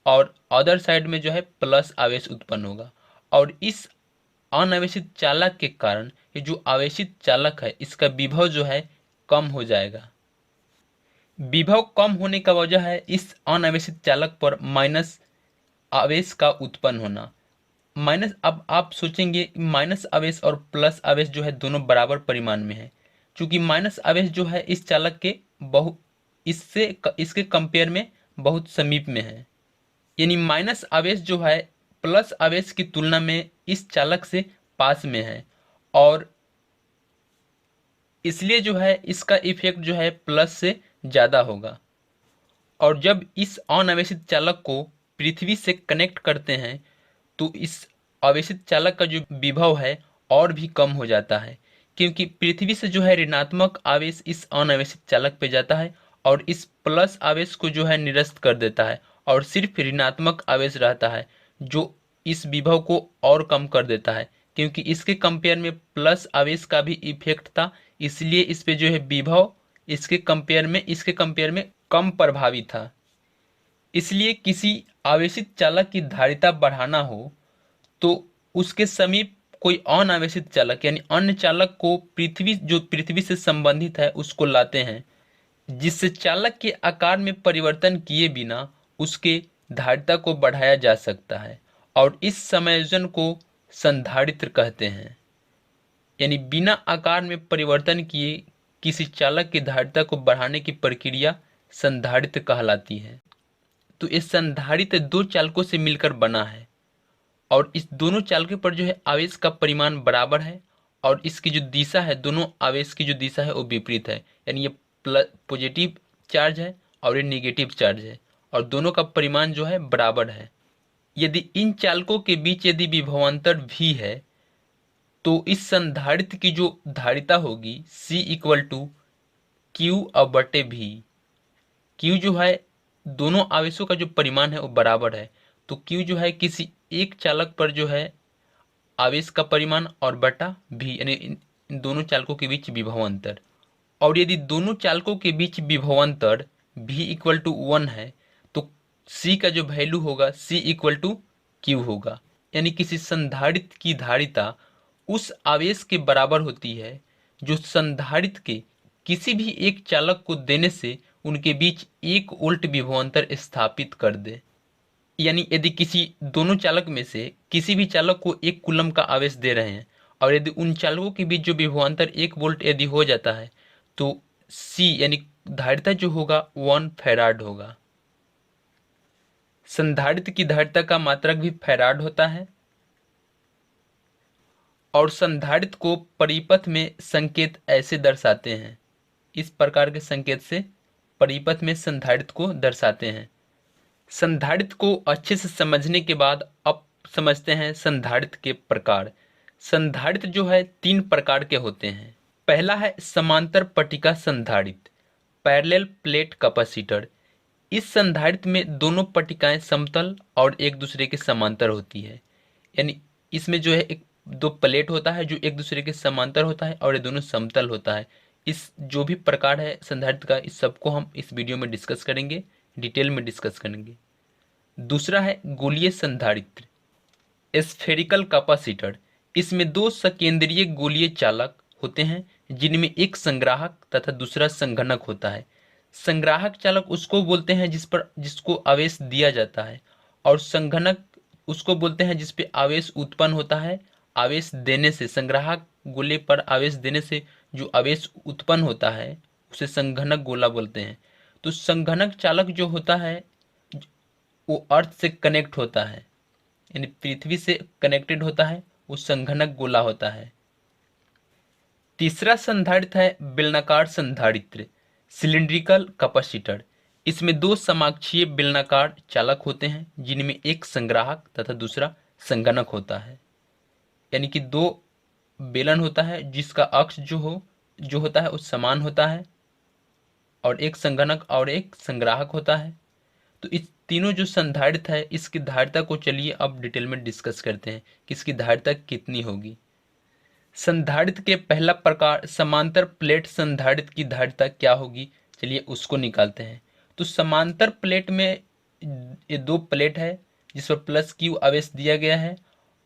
और अदर साइड में जो है प्लस आवेश उत्पन्न होगा। और इस अनावेशित चालक के कारण ये जो आवेशित चालक है इसका विभव जो है कम हो जाएगा। विभव कम होने का वजह है इस अनावेशित चालक पर माइनस आवेश का उत्पन्न होना। माइनस, अब आप सोचेंगे माइनस आवेश और प्लस आवेश जो है दोनों बराबर परिमाण में है, क्योंकि माइनस आवेश जो है इस चालक के इसके कंपेयर में बहुत समीप में है। यानी माइनस आवेश जो है प्लस आवेश की तुलना में इस चालक से पास में है, और इसलिए जो है इसका इफेक्ट जो है प्लस से ज़्यादा होगा। और जब इस अनावेशित चालक को पृथ्वी से कनेक्ट करते हैं तो इस आवेशित चालक का जो विभव है और भी कम हो जाता है, क्योंकि पृथ्वी से जो है ऋणात्मक आवेश इस अनावेशित चालक पे जाता है और इस प्लस आवेश को जो है निरस्त कर देता है, और सिर्फ ऋणात्मक आवेश रहता है जो इस विभव को और कम कर देता है। क्योंकि इसके कंपेयर में प्लस आवेश का भी इफेक्ट था, इसलिए इस पे जो है विभव इसके कंपेयर में कम प्रभावी था। इसलिए किसी आवेशित चालक की धारिता बढ़ाना हो तो उसके समीप कोई अनावेशित चालक यानी अन्य चालक को पृथ्वी से संबंधित है उसको लाते हैं, जिससे चालक के आकार में परिवर्तन किए बिना उसके धारिता को बढ़ाया जा सकता है, और इस समायोजन को संधारित्र कहते हैं। यानी बिना आकार में परिवर्तन किए किसी चालक की धारिता को बढ़ाने की प्रक्रिया संधारित्र कहलाती है। तो इस संधारित्र दो चालकों से मिलकर बना है, और इस दोनों चालकों पर जो है आवेश का परिमाण बराबर है, और इसकी जो दिशा है, दोनों आवेश की जो दिशा है वो विपरीत है। यानी ये पॉजिटिव चार्ज है और ये नेगेटिव चार्ज है, और दोनों का परिमाण जो है बराबर है। यदि इन चालकों के बीच यदि विभवांतर v है तो इस संधारित्र की जो धारिता होगी C equal to Q/V। Q जो है दोनों आवेशों का जो परिमाण है वो बराबर है, तो Q जो है किसी एक चालक पर जो है आवेश का परिमाण और बटा V, यानी इन दोनों चालकों के बीच विभवांतर। और यदि दोनों चालकों के बीच विभवांतर V इक्वल टू 1 है तो C का जो वैल्यू होगा C इक्वल टू Q होगा। यानी किसी संधारित्र की धारिता उस आवेश के बराबर होती है जो संधारित्र के किसी भी एक चालक को देने से उनके बीच 1 वोल्ट विभवांतर स्थापित कर दे। यानी यदि किसी दोनों चालक में से किसी भी चालक को 1 कूलम का आवेश दे रहे हैं, और यदि उन चालकों के बीच जो विभवांतर 1 वोल्ट यदि हो जाता है तो C यानी धारिता जो होगा 1 फैराड होगा। संधारित्र की धारिता का मात्रक भी फैराड होता है, और संधारित्र को परिपथ में संकेत ऐसे दर्शाते हैं, इस प्रकार के संकेत से परिपथ में संधारित्र को दर्शाते हैं। संधारित्र को अच्छे से समझने के बाद अब समझते हैं संधारित्र के प्रकार। संधारित्र जो है 3 प्रकार के होते हैं। पहला है समांतर पट्टिका संधारित्र, पैरेलल प्लेट कैपेसिटर। इस संधारित्र में दोनों पट्टिकाएं समतल और एक दूसरे के समांतर होती है। यानी इसमें जो है एक दो प्लेट होता है जो एक दूसरे के समांतर होता है और ये दोनों समतल होता है। इस जो भी प्रकार है संधारित्र का, इस सबको हम इस वीडियो में डिस्कस करेंगे, डिटेल में डिस्कस करेंगे। दूसरा है गोलीय संधारित्र, स्फेरिकल कैपेसिटर। इसमें दो सकेंद्रीय गोलीय चालक होते हैं जिनमें एक संग्राहक तथा दूसरा संघनक होता है। संग्राहक चालक उसको बोलते हैं जिसको आवेश दिया जाता है, और संघनक उसको बोलते हैं जिस पे आवेश उत्पन्न होता है। आवेश देने से, संग्राहक गोले पर आवेश देने से जो आवेश उत्पन्न होता है उसे संघनक गोला बोलते हैं। तो संघनक चालक जो होता है वो अर्थ से कनेक्ट होता है, यानी पृथ्वी से कनेक्टेड होता है, वो संघनक गोला होता है। तीसरा संधारित्र है बेलनाकार संधारित्र, सिलिंड्रिकल कैपेसिटर। इसमें दो समाक्षीय बेलनाकार चालक होते हैं जिनमें एक संग्राहक तथा दूसरा संघनक होता है। यानी कि दो बेलन होता है जिसका अक्ष जो होता है वो समान होता है, और एक संघनक और एक संग्राहक होता है। तो इस तीनों जो संधारित्र है इसकी धारिता को चलिए अब डिटेल में डिस्कस करते हैं कि इसकी धारिता कितनी होगी। संधारित्र के पहला प्रकार समांतर प्लेट संधारित्र की धारिता क्या होगी, चलिए उसको निकालते हैं। तो समांतर प्लेट में ये दो प्लेट है जिस पर प्लस क्यू आवेश दिया गया है,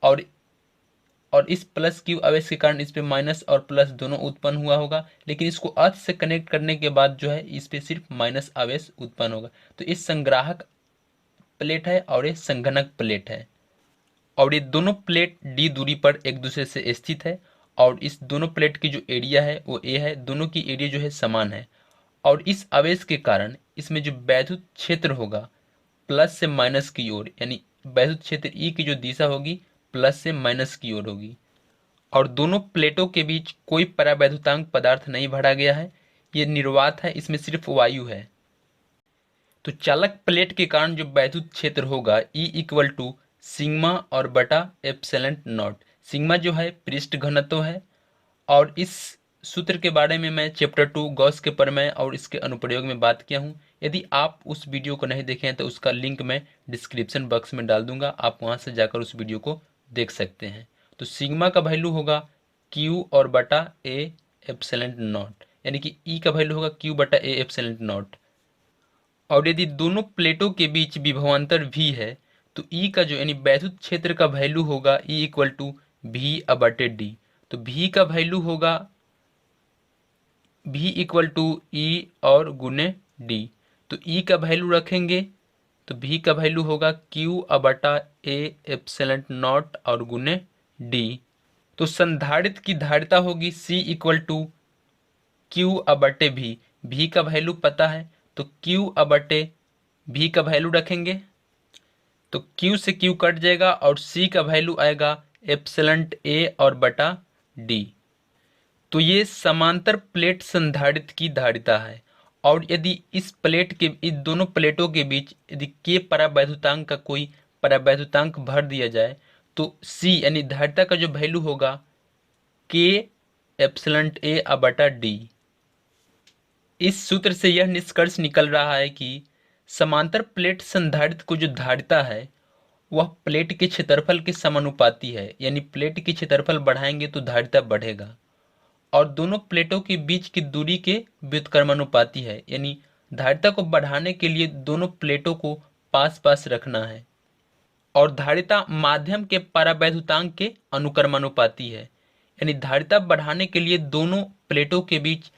और इस प्लस क्यू आवेश के कारण इस पे माइनस और प्लस दोनों उत्पन्न हुआ होगा, लेकिन इसको अर्थ से कनेक्ट करने के बाद जो है इस पे सिर्फ माइनस आवेश उत्पन्न होगा। तो इस संग्राहक प्लेट है और ये संघनक प्लेट है, और ये दोनों प्लेट डी दूरी पर एक दूसरे से स्थित है, और इस दोनों प्लेट की जो एरिया है वो ए है। दोनों की एरिया जो है समान है, और इस आवेश के कारण इसमें जो वैद्युत क्षेत्र होगा प्लस से माइनस की ओर, यानी वैद्युत क्षेत्र ई की जो दिशा होगी प्लस से माइनस की ओर होगी। और दोनों प्लेटों के बीच कोई परावैद्युतांक पदार्थ नहीं भरा गया है, ये निर्वात है, इसमें सिर्फ वायु है। तो चालक प्लेट के कारण जो वैद्युत क्षेत्र होगा E इक्वल टू सिग्मा और बटा एप्सिलॉन नॉट। सिग्मा जो है पृष्ठ घनत्व है, और इस सूत्र के बारे में मैं चैप्टर 2 गॉस के प्रमेय और इसके अनुप्रयोग में बात किया हूँ। यदि आप उस वीडियो को नहीं देखे हैं तो उसका लिंक मैं डिस्क्रिप्शन बॉक्स में डाल दूंगा, आप वहाँ से जाकर उस वीडियो को देख सकते हैं। तो सिग्मा का वैल्यू होगा Q और बटा ए एप्सिलॉन नॉट, यानी कि E का वैल्यू होगा Q बटा ए एप्सिलॉन नॉट। और यदि दोनों प्लेटों के बीच विभवांतर V है तो E का जो यानी वैद्युत क्षेत्र का वैल्यू होगा E इक्वल टू V/D। तो V का वैल्यू होगा V इक्वल टू E और गुने D। तो E का वैल्यू रखेंगे तो V का वैल्यू होगा Q/A एप्सिलॉन नॉट और गुने D। तो संधारित्र की धारिता होगी C equal to Q/V। V का वैल्यू पता है तो Q/V का वैल्यू रखेंगे, तो Q से Q कट जाएगा और C का वैल्यू आएगा एप्सिलॉन A और बटा D। तो ये समांतर प्लेट संधारित्र की धारिता है। और यदि इस दोनों प्लेटों के बीच यदि K परावैद्युतांक का कोई परावैद्युतांक भर दिया जाए तो C यानी धारिता का जो वैल्यू होगा K एप्सिलॉन A/D। इस सूत्र से यह निष्कर्ष निकल रहा है कि समांतर प्लेट संधारित्र को जो धारिता है वह प्लेट के क्षेत्रफल के समानुपाती है, यानी प्लेट की क्षेत्रफल बढ़ाएंगे तो धारिता बढ़ेगा, और दोनों प्लेटों के बीच की दूरी के व्युत्क्रमानुपाती है, यानी धारिता को बढ़ाने के लिए दोनों प्लेटों को पास पास रखना है। और धारिता माध्यम के परावैद्युतांक के अनुक्रमानुपाती है, यानी धारिता बढ़ाने के लिए दोनों प्लेटों के बीच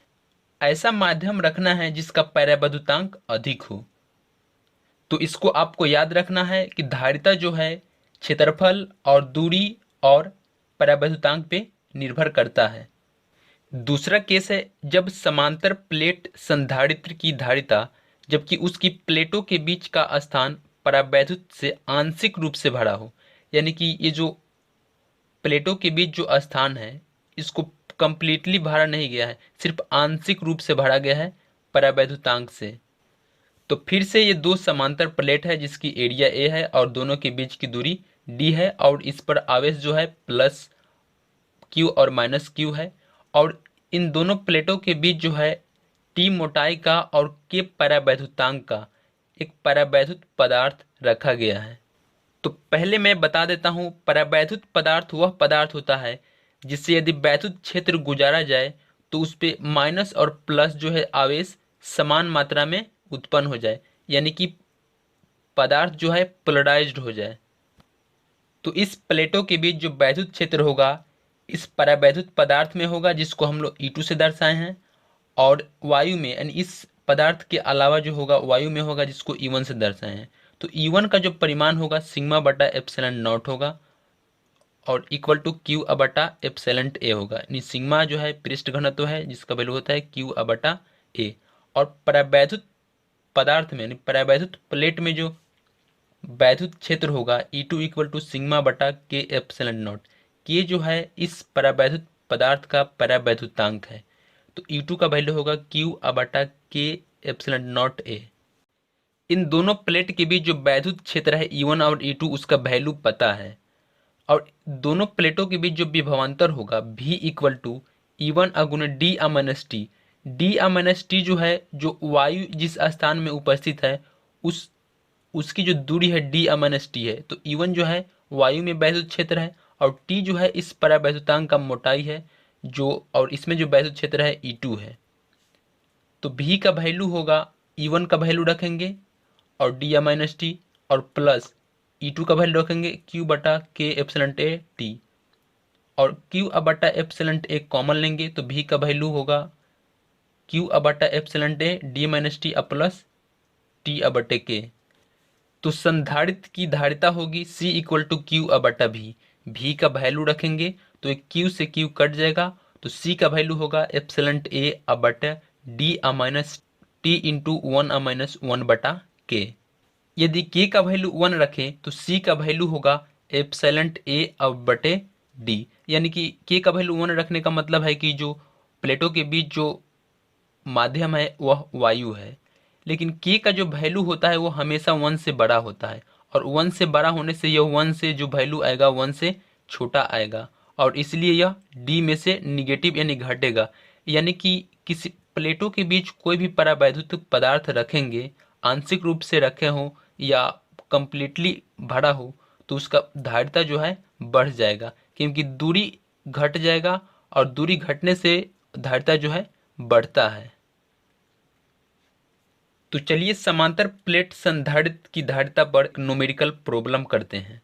ऐसा माध्यम रखना है जिसका परावैद्युतांक अधिक हो। तो इसको आपको याद रखना है कि धारिता जो है क्षेत्रफल और दूरी और परावैद्युतांक पे निर्भर करता है। दूसरा केस है जब समांतर प्लेट संधारित्र की धारिता जबकि उसकी प्लेटों के बीच का स्थान परावैद्युत से आंशिक रूप से भरा हो, यानी कि ये जो प्लेटों के बीच जो स्थान है इसको कंप्लीटली भरा नहीं गया है, सिर्फ आंशिक रूप से भरा गया है परावैद्युतांक से। तो फिर से ये दो समांतर प्लेट है जिसकी एरिया A है और दोनों के बीच की दूरी D है, और इस पर आवेश जो है प्लस Q और माइनस Q है, और इन दोनों प्लेटों के बीच जो है T मोटाई का और K परावैद्युतांक का एक परावैद्युत पदार्थ रखा गया है। तो पहले मैं बता देता हूँ, परावैद्युत पदार्थ वह पदार्थ होता है जिससे यदि वैद्युत क्षेत्र गुजारा जाए तो उस पे माइनस और प्लस जो है आवेश समान मात्रा में उत्पन्न हो जाए, यानी कि पदार्थ जो है पोलराइज्ड हो जाए। तो इस प्लेटों के बीच जो वैद्युत क्षेत्र होगा इस परावैद्युत पदार्थ में होगा, जिसको हम लोग E2 से दर्शाए हैं, और वायु में यानी इस पदार्थ के अलावा जो होगा वायु में होगा, जिसको E1 से दर्शाए हैं। तो E1 का जो परिमाण होगा सिग्मा बटा एप्सिलॉन नॉट होगा और इक्वल टू क्यू बटा एप्सिलॉन ए होगा, यानी सिग्मा जो है पृष्ठ घनत्व है जिसका वैल्यू होता है क्यू बटा ए। और परावैद्युत पदार्थ में यानी परावैद्युत प्लेट में जो वैद्युत क्षेत्र होगा E2 इक्वल टू सिग्मा बटा के एप्सिलॉन नॉट। के जो है इस परावैद्युत पदार्थ का परावैद्युतांक है, तो E2 का वैल्यू होगा क्यू बटा के एप्सिलॉन नॉट ए। इन दोनों प्लेट के बीच जो वैद्युत क्षेत्र है E1 और E2 उसका वैल्यू पता है, और दोनों प्लेटों के बीच जो विभवांतर होगा V इक्वल टू E1 अगुना डी आ माइनस टी। डी आ माइनस टी जो है जो वायु जिस स्थान में उपस्थित है उसकी जो दूरी है डी आ माइनस टी है। तो E1 जो है वायु में वैद्युत क्षेत्र है और टी जो है इस परावैद्युतांक का मोटाई है जो, और इसमें जो वैद्युत क्षेत्र है E2 है। तो V का वैल्यू होगा E1 का वैल्यू रखेंगे और डी आ माइनस टी, और प्लस E2 का वैल्यू रखेंगे क्यू बटा के एप्सिलॉन ए टी, और क्यू बटा एप्सिलॉन ए कॉमन लेंगे तो V का वैल्यू होगा क्यू बटा epsilon A D minus T plus T बटे के। तो संधारित्र की धारिता होगी C इक्वल टू क्यू बटा भी। V का वैल्यू रखेंगे तो एक Q से Q कट जाएगा, तो C का वैल्यू होगा एप्सिलॉन ए बटा D minus T into 1 minus 1 बटा के। यदि K का वैल्यू 1 रखें तो C का वैल्यू होगा एप्सिलॉन ए बटे डी, यानी कि K का वैल्यू 1 रखने का मतलब है कि जो प्लेटों के बीच जो माध्यम है वह वायु है, लेकिन K का जो वैल्यू होता है वो हमेशा 1 से बड़ा होता है, और 1 से बड़ा होने से यह 1 से जो वैल्यू आएगा 1 से छोटा आएगा, और इसलिए यह D में से निगेटिव यानी घटेगा। यानी कि किसी प्लेटों के बीच कोई भी परावैद्युत पदार्थ रखेंगे, आंशिक रूप से रखे हो या कंप्लीटली भरा हो, तो उसका धारिता जो है बढ़ जाएगा, क्योंकि दूरी घट जाएगा और दूरी घटने से धारिता जो है बढ़ता है। तो चलिए समांतर प्लेट संधारित्र की धारिता पर न्यूमेरिकल प्रॉब्लम करते हैं।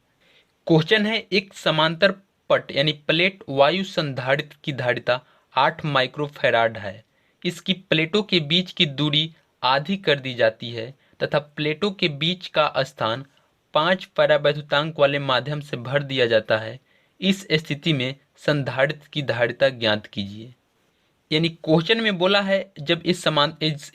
क्वेश्चन है, एक समांतर पट यानी प्लेट वायु संधारित्र की धारिता 8 माइक्रोफैराड है। इसकी प्लेटों के बीच की दूरी आधी कर दी जाती है तथा प्लेटों के बीच का स्थान 5 परावैद्युतांक वाले माध्यम से भर दिया जाता है। इस स्थिति में संधारित्र की धारिता ज्ञात कीजिए। यानी क्वेश्चन में बोला है जब इस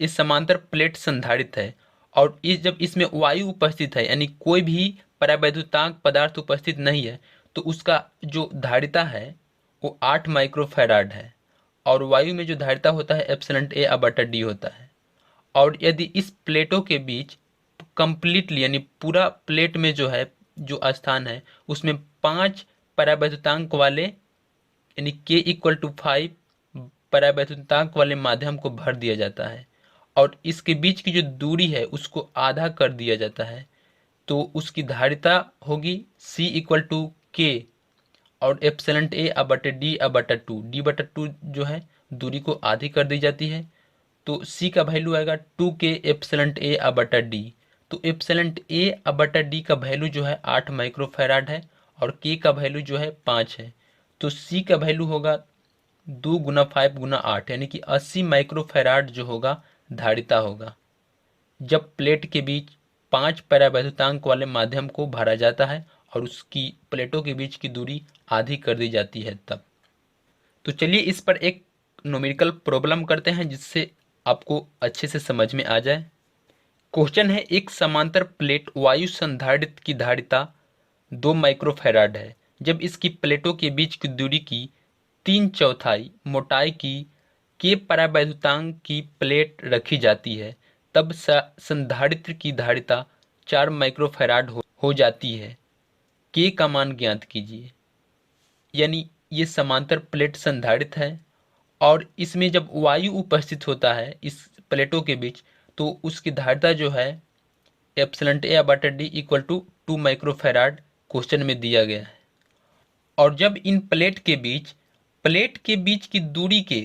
समांतर प्लेट संधारित है और जब इसमें वायु उपस्थित है यानी कोई भी परावैद्युतांक पदार्थ उपस्थित नहीं है, तो उसका जो धारिता है वो 8 माइक्रोफैराड है, और वायु में जो धारिता होता है एप्सिलॉन ए बटा डी होता है। और यदि इस प्लेटों के बीच कंप्लीटली यानी पूरा प्लेट में जो है जो स्थान है उसमें 5 परावैद्युतांक वाले यानी के इक्वल टू 5 परावैद्युतांक वाले माध्यम को भर दिया जाता है, और इसके बीच की जो दूरी है उसको आधा कर दिया जाता है, तो उसकी धारिता होगी C इक्वल टू के और एप्सिलॉन ए बटे डी बटा टू। डी बटा टू जो है दूरी को आधी कर दी जाती है, तो C का वैल्यू आएगा 2K एप्सिलॉन ए बटा डी। तो एप्सिलॉन ए बटा डी का वैल्यू जो है 8 माइक्रोफैराड है और K का वैल्यू जो है 5 है, तो C का वैल्यू होगा 2 गुना 5 गुना 8 यानी कि 80 माइक्रोफैराड जो होगा धारिता होगा जब प्लेट के बीच 5 परावैद्युतांक वाले माध्यम को भरा जाता है और उसकी प्लेटों के बीच की दूरी आधी कर दी जाती है तब। तो चलिए इस पर एक न्यूमेरिकल प्रॉब्लम करते हैं जिससे आपको अच्छे से समझ में आ जाए। क्वेश्चन है, एक समांतर प्लेट वायु संधारित्र की धारिता 2 माइक्रोफैराड है। जब इसकी प्लेटों के बीच की दूरी की 3/4 मोटाई की के परावैद्युतांक की प्लेट रखी जाती है तब संधारित्र की धारिता 4 माइक्रोफैराड हो जाती है। के का मान ज्ञात कीजिए। यानी ये समांतर प्लेट संधारित्र है और इसमें जब वायु उपस्थित होता है इस प्लेटों के बीच, तो उसकी धारिता जो है एप्सिलॉन ए बटा D equal to 2 microfarad question में दिया गया है। और जब इन प्लेट के बीच की दूरी के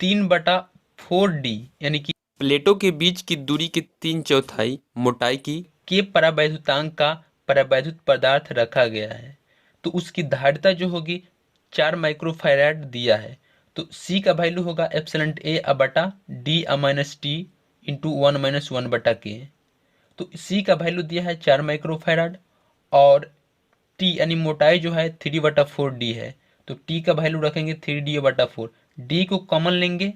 3/4d यानी कि प्लेटों के बीच की दूरी के 3/4 मोटाई की के परावैद्युतांक का परावैद्युत पदार्थ रखा गया है, तो उसकी धारिता जो होगी 4 माइक्रोफैराड दिया है। तो सी का वैल्यू होगा एप्सिलॉन ए बटा D minus T into 1-1/k। तो सी का वैल्यू दिया है 4 माइक्रोफैराड और टी यानी मोटाई जो है 3/4d है, तो टी का वैल्यू रखेंगे 3d/4। डी को कॉमन लेंगे,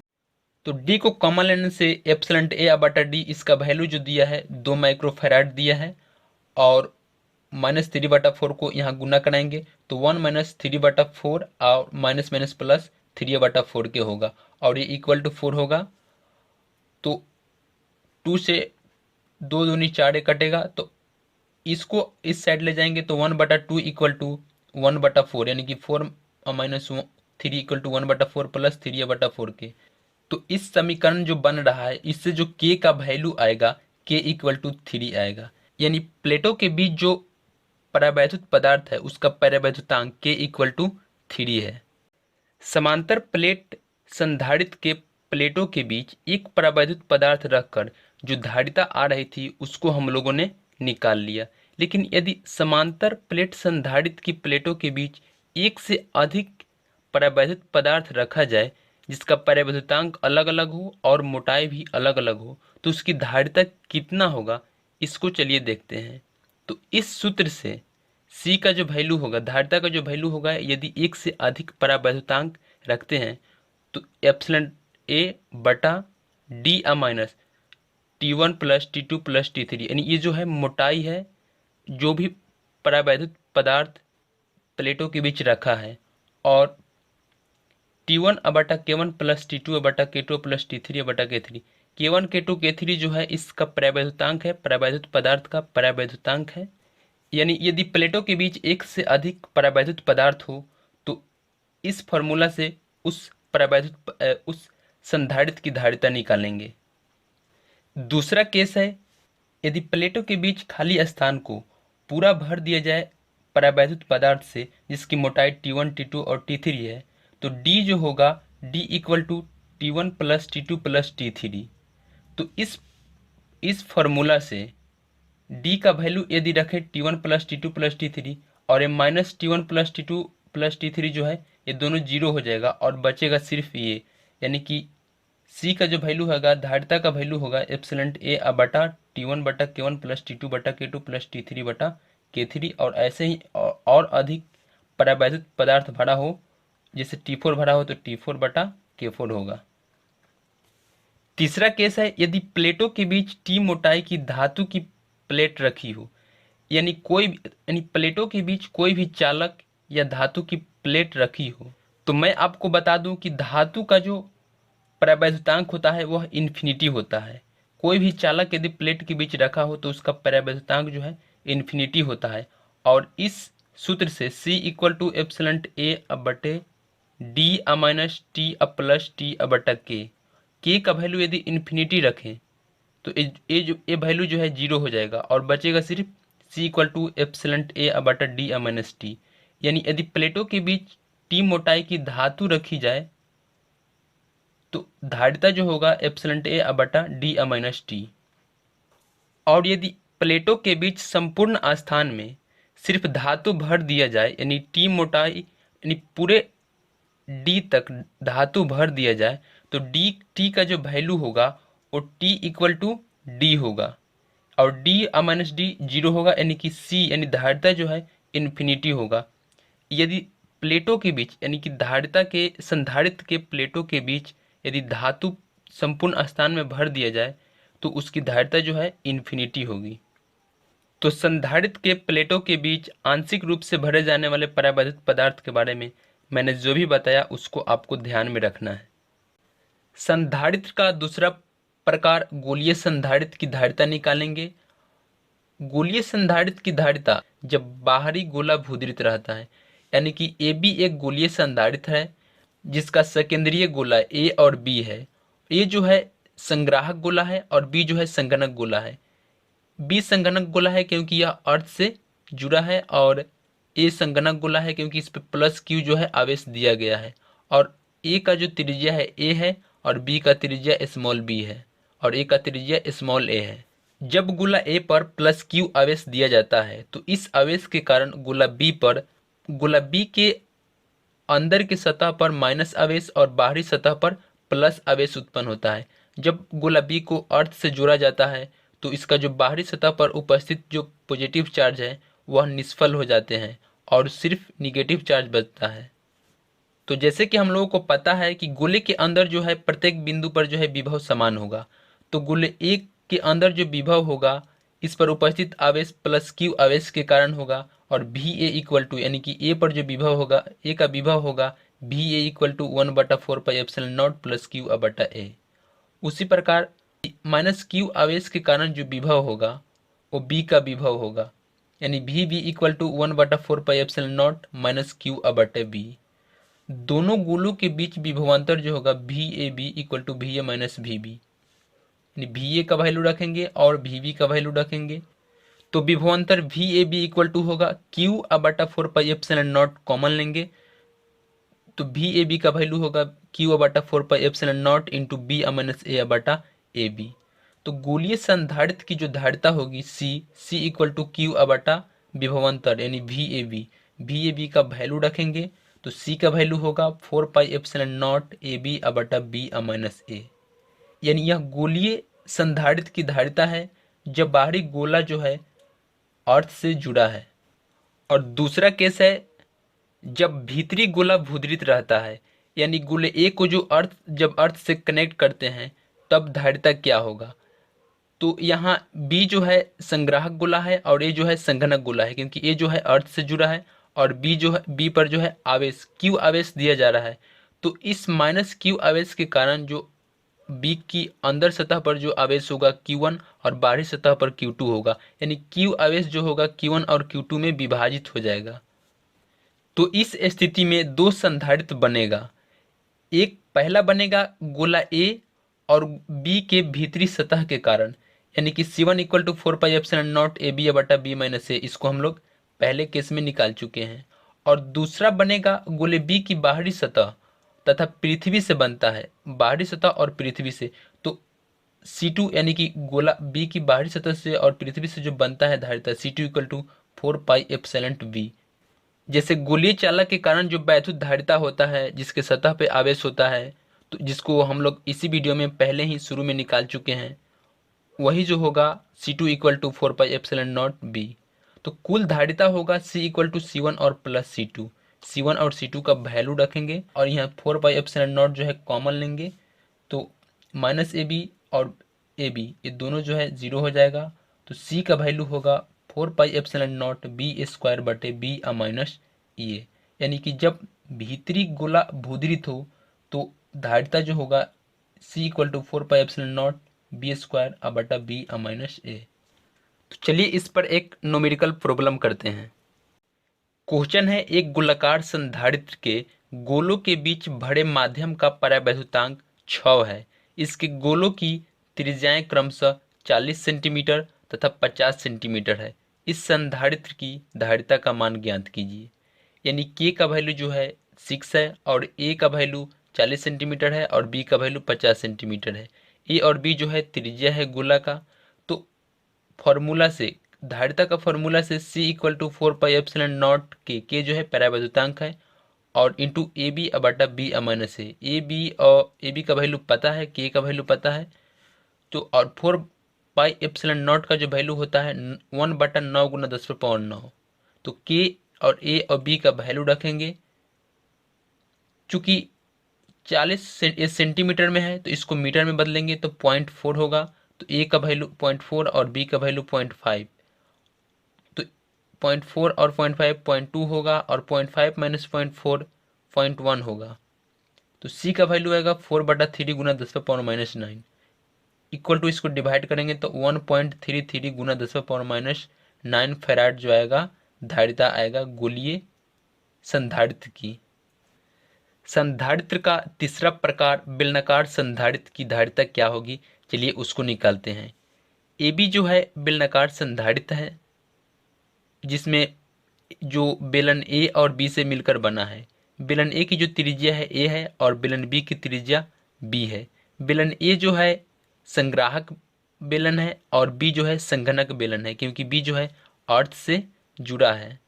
तो डी को कॉमन लेने से एप्सिलॉन ए बटा डी इसका वैल्यू जो दिया है 2 माइक्रोफैराड दिया है, और -3/4 को यहाँ गुना कराएंगे तो 1-3/4 और माइनस माइनस प्लस 3/4 के होगा, और ये इक्वल टू 4 होगा। तो 2 से 2 दूनी 4 कटेगा, तो इसको इस साइड ले जाएंगे तो 1/2 इक्वल टू 1/4 यानी कि 4 माइनस 3 इक्वल टू 1/4 प्लस 3/4 के। तो इस समीकरण जो बन रहा है इससे जो k का वैल्यू आएगा k इक्वल टू 3 आएगा, यानी प्लेटों के बीच जो परावैद्युत पदार्थ है उसका परावैद्युतांक k इक्वल टू 3 है। समांतर प्लेट संधारित्र के प्लेटों के बीच एक परावैद्युत पदार्थ रखकर जो धारिता आ रही थी उसको हम लोगों ने निकाल लिया। लेकिन यदि समांतर प्लेट संधारित्र की प्लेटों के बीच एक से अधिक परावैद्युत पदार्थ रखा जाए जिसका परावैद्युतांक अलग अलग हो और मोटाई भी अलग अलग हो, तो उसकी धारिता कितना होगा इसको चलिए देखते हैं। तो इस सूत्र से C का जो वैल्यू होगा, धारिता का जो वैल्यू होगा, यदि एक से अधिक परावैद्युतांक रखते हैं तो एप्सिलॉन ए बटा D minus T1 plus T2 plus T3 यानी ये जो है मोटाई है जो भी परावैद्युत पदार्थ प्लेटों के बीच रखा है, और T1 बटा K1 प्लस T2 बटा K2 प्लस T3 बटा K3, K1 K2 K3 जो है इसका परावैद्युतांक है, परावैद्युत पदार्थ का परावैद्युतांक है। यानी यदि प्लेटों के बीच एक से अधिक परावैद्युत पदार्थ हो तो इस फॉर्मूला से उस संधारित्र की धारिता निकालेंगे। दूसरा केस है, यदि प्लेटों के बीच खाली स्थान को पूरा भर दिया जाए परावैद्युत पदार्थ से जिसकी मोटाई T1 T2 और T3 है, तो D जो होगा D equal to T1 plus T2 plus T3। तो इस फॉर्मूला से D का वैल्यू यदि रखें T1 plus T2 plus T3 और ये minus T1 plus T2 plus T3 जो है ये दोनों जीरो हो जाएगा और बचेगा सिर्फ ये, यानी कि C का जो वैल्यू होगा, धारिता का वैल्यू होगा एप्सिलॉन ए बटा T1 बटा K1 प्लस T2 बटा K2 प्लस T3 बटा K3, और ऐसे ही और अधिक परावैद्युत पदार्थ भरा हो, जैसे T4 भरा हो तो T4 बटा K4 होगा। तीसरा केस है, यदि प्लेटों के बीच T मोटाई की धातु की प्लेट रखी हो, यानी प्लेटों के बीच कोई भी चालक या धातु की प्लेट रखी हो, तो मैं आपको बता दूं कि धातु का जो परावैद्युतांक होता है वह इन्फिनिटी होता है। कोई भी चालक यदि प्लेट के बीच रखा हो तो उसका परावैद्युतांक जो है इन्फिनिटी होता है, और इस सूत्र से C इक्वल टू एप्सिलॉन ए बटे D minus T plus T बटा के का वैल्यू यदि इन्फिनिटी रखें तो ये वैल्यू जो है जीरो हो जाएगा और बचेगा सिर्फ C equal to epsilon A बटा डी माइनस टी। यानी यदि प्लेटों के बीच T मोटाई की धातु रखी जाए तो धारिता जो होगा एप्सिलॉन ए बटा डी माइनस टी। और यदि प्लेटों के बीच संपूर्ण आस्थान में सिर्फ धातु भर दिया जाए, यानी T मोटाई यानी पूरे D तक धातु भर दिया जाए, तो T का जो वैल्यू होगा वो T इक्वल टू D होगा, और D माइनस डी जीरो होगा, यानी कि C यानी धारिता जो है इन्फिनिटी होगा। यदि प्लेटों के बीच यानी कि संधारित्र के प्लेटों के बीच यदि धातु संपूर्ण स्थान में भर दिया जाए तो उसकी धारिता जो है इन्फिनिटी होगी। तो संधारित्र के प्लेटों के बीच आंशिक रूप से भरे जाने वाले परावैद्युत पदार्थ के बारे में मैंने जो भी बताया उसको आपको ध्यान में रखना है। संधारित्र का दूसरा प्रकार गोलीय संधारित्र की धारिता निकालेंगे। गोलीय संधारित्र की धारिता जब बाहरी गोला भूदृत रहता है, यानी कि AB एक गोलीय संधारित्र है जिसका सकेंद्रीय गोला A और B है। A जो है संग्राहक गोला है और B जो है संगणक गोला है। बी संगणक गोला है क्योंकि यह अर्थ से जुड़ा है, और ए संगणक गोला है क्योंकि इस पे प्लस क्यू जो है आवेश दिया गया है, और ए का जो त्रिज्या है ए है, और बी का त्रिज्या स्मॉल बी है, और ए का त्रिज्या स्मॉल ए है। जब गोला ए पर प्लस क्यू आवेश दिया जाता है तो इस आवेश के कारण गोला बी के अंदर की सतह पर माइनस आवेश और बाहरी सतह पर प्लस आवेश उत्पन्न होता है। जब गोला बी को अर्थ से जोड़ा जाता है तो इसका जो बाहरी सतह पर उपस्थित जो पॉजिटिव चार्ज है वह निष्फल हो जाते हैं और सिर्फ निगेटिव चार्ज बचता है। तो जैसे कि हम लोगों को पता है कि गोले के अंदर जो है प्रत्येक बिंदु पर जो है विभव समान होगा, तो गोले ए के अंदर जो विभव होगा इस पर उपस्थित आवेश प्लस क्यू आवेश के कारण होगा, और भी ए इक्वल टू यानी कि ए पर जो विभव होगा ए का विभव होगा भी ए इक्वल टू 1/4πε0 प्लस क्यू बटा ए। उसी प्रकार माइनस क्यू आवेश के कारण जो विभव होगा वो बी का विभव होगा, यानी भी B equal to 1/4πε0 minus Q बटे बी। दोनों गोलों के बीच विभवांतर जो होगा भी ए बी इक्वल टू भी ए माइनस भी बी, यानी भी ए का वैल्यू रखेंगे और भी बी का वैल्यू रखेंगे, तो विभवांतर भी ए बी इक्वल टू होगा क्यू बटा 4πε0 कॉमन लेंगे तो भी ए बी का वैल्यू होगा क्यू बटा 4πε0 इंटू बी माइनस ए बटा ए बी। तो गोलीय संधारित्र की जो धारिता होगी सी इक्वल टू क्यू बटा विभवांतर यानी भी ए बी का वैल्यू रखेंगे तो सी का वैल्यू होगा 4πε0 ए बी बटा बी माइनस ए, यानी यह गोलीय संधारित्र की धारिता है जब बाहरी गोला जो है अर्थ से जुड़ा है। और दूसरा केस है जब भीतरी गोला भूदृत रहता है, यानी गोले ए को जो जब अर्थ से कनेक्ट करते हैं तब धारिता क्या होगा। तो यहाँ बी जो है संग्राहक गोला है और ए जो है संघनक गोला है, क्योंकि ए जो है अर्थ से जुड़ा है और बी पर जो है आवेश क्यू आवेश दिया जा रहा है। तो इस माइनस क्यू आवेश के कारण जो बी की अंदर सतह पर जो आवेश होगा Q1 और बाहरी सतह पर Q2 होगा, यानी Q आवेश जो होगा Q1 और Q2 में विभाजित हो जाएगा। तो इस स्थिति में दो संधारित्र बनेगा, एक पहला बनेगा गोला ए और बी के भीतरी सतह के कारण, यानी कि C1 equal to 4πε0 A B बटा बी माइनस ए, इसको हम लोग पहले केस में निकाल चुके हैं। और दूसरा बनेगा गोले बी की बाहरी सतह तथा पृथ्वी से बनता है, बाहरी सतह और पृथ्वी से, तो C2 यानी कि गोला बी की बाहरी सतह से और पृथ्वी से जो बनता है धारिता C2 इक्वल टू 4πε0 जैसे गोलीय चालक के कारण जो वैद्युत धारिता होता है जिसके सतह पे आवेश होता है, तो जिसको हम लोग इसी वीडियो में पहले ही शुरू में निकाल चुके हैं, वही जो होगा C2 इक्वल टू 4πε0 बी। तो कुल धारिता होगा C इक्वल टू C1 और प्लस C1 और C2 का वैल्यू रखेंगे और यहाँ 4πε0 जो है कॉमन लेंगे, तो माइनस ए बी और ए बी ये दोनों जो है जीरो हो जाएगा, तो C का वैल्यू होगा 4πε0 बी स्क्वायर बटे बी माइनस ए, यानी कि जब भीतरी गोला भूदृत हो तो धारिता जो होगा C equal to 4πε0 B square बटा बी माइनस ए। तो चलिए इस पर एक न्यूमेरिकल प्रॉब्लम करते हैं। क्वेश्चन है एक गोलाकार संधारित्र के गोलों के बीच भरे माध्यम का परावैद्युतांक 6 है। इसके गोलों की त्रिज्याएं क्रमशः 40 सेंटीमीटर तथा 50 सेंटीमीटर है। इस संधारित्र की धारिता का मान ज्ञात कीजिए। यानी के का वैल्यू जो है 6 है और ए का वैल्यू 40 सेंटीमीटर है और बी का वैल्यू 50 सेंटीमीटर है। ए और बी जो है त्रिज्या है गोला का, तो फॉर्मूला से धारिता का फॉर्मूला से C इक्वल टू 4πε0 के जो है परावैद्युतांक है और इंटू ए बी बटा बी माइनस ए बी का वैल्यू पता है, के का वैल्यू पता है, तो और 4πε0 का जो वैल्यू होता है 1/9 गुना 10⁻9, तो के और ए और बी का वैल्यू रखेंगे। चूंकि 40 सेंटीमीटर में है तो इसको मीटर में बदलेंगे तो 0.4 होगा, तो ए का वैल्यू 0.4 और बी का वैल्यू 0.5, तो 0.4 और 0.5 0.2 होगा और 0.5 माइनस 0.4 0.1 होगा, तो सी का वैल्यू आएगा 4/3 गुना 10⁻−9 इक्वल टू इसको डिवाइड करेंगे तो 1.33 गुना 10⁻9 फैराड जो आएगा धारिता आएगा गोलीय संधारित्र की। संधारित्र का तीसरा प्रकार बेलनाकार संधारित्र की धारिता क्या होगी, चलिए उसको निकालते हैं। ए बी जो है बेलनाकार संधारित्र है, जिसमें जो बेलन ए और बी से मिलकर बना है। बेलन ए की जो त्रिज्या है ए है और बेलन बी की त्रिज्या बी है। बेलन ए जो है संग्राहक बेलन है और बी जो है संघनक बेलन है, क्योंकि बी जो है अर्थ से जुड़ा है।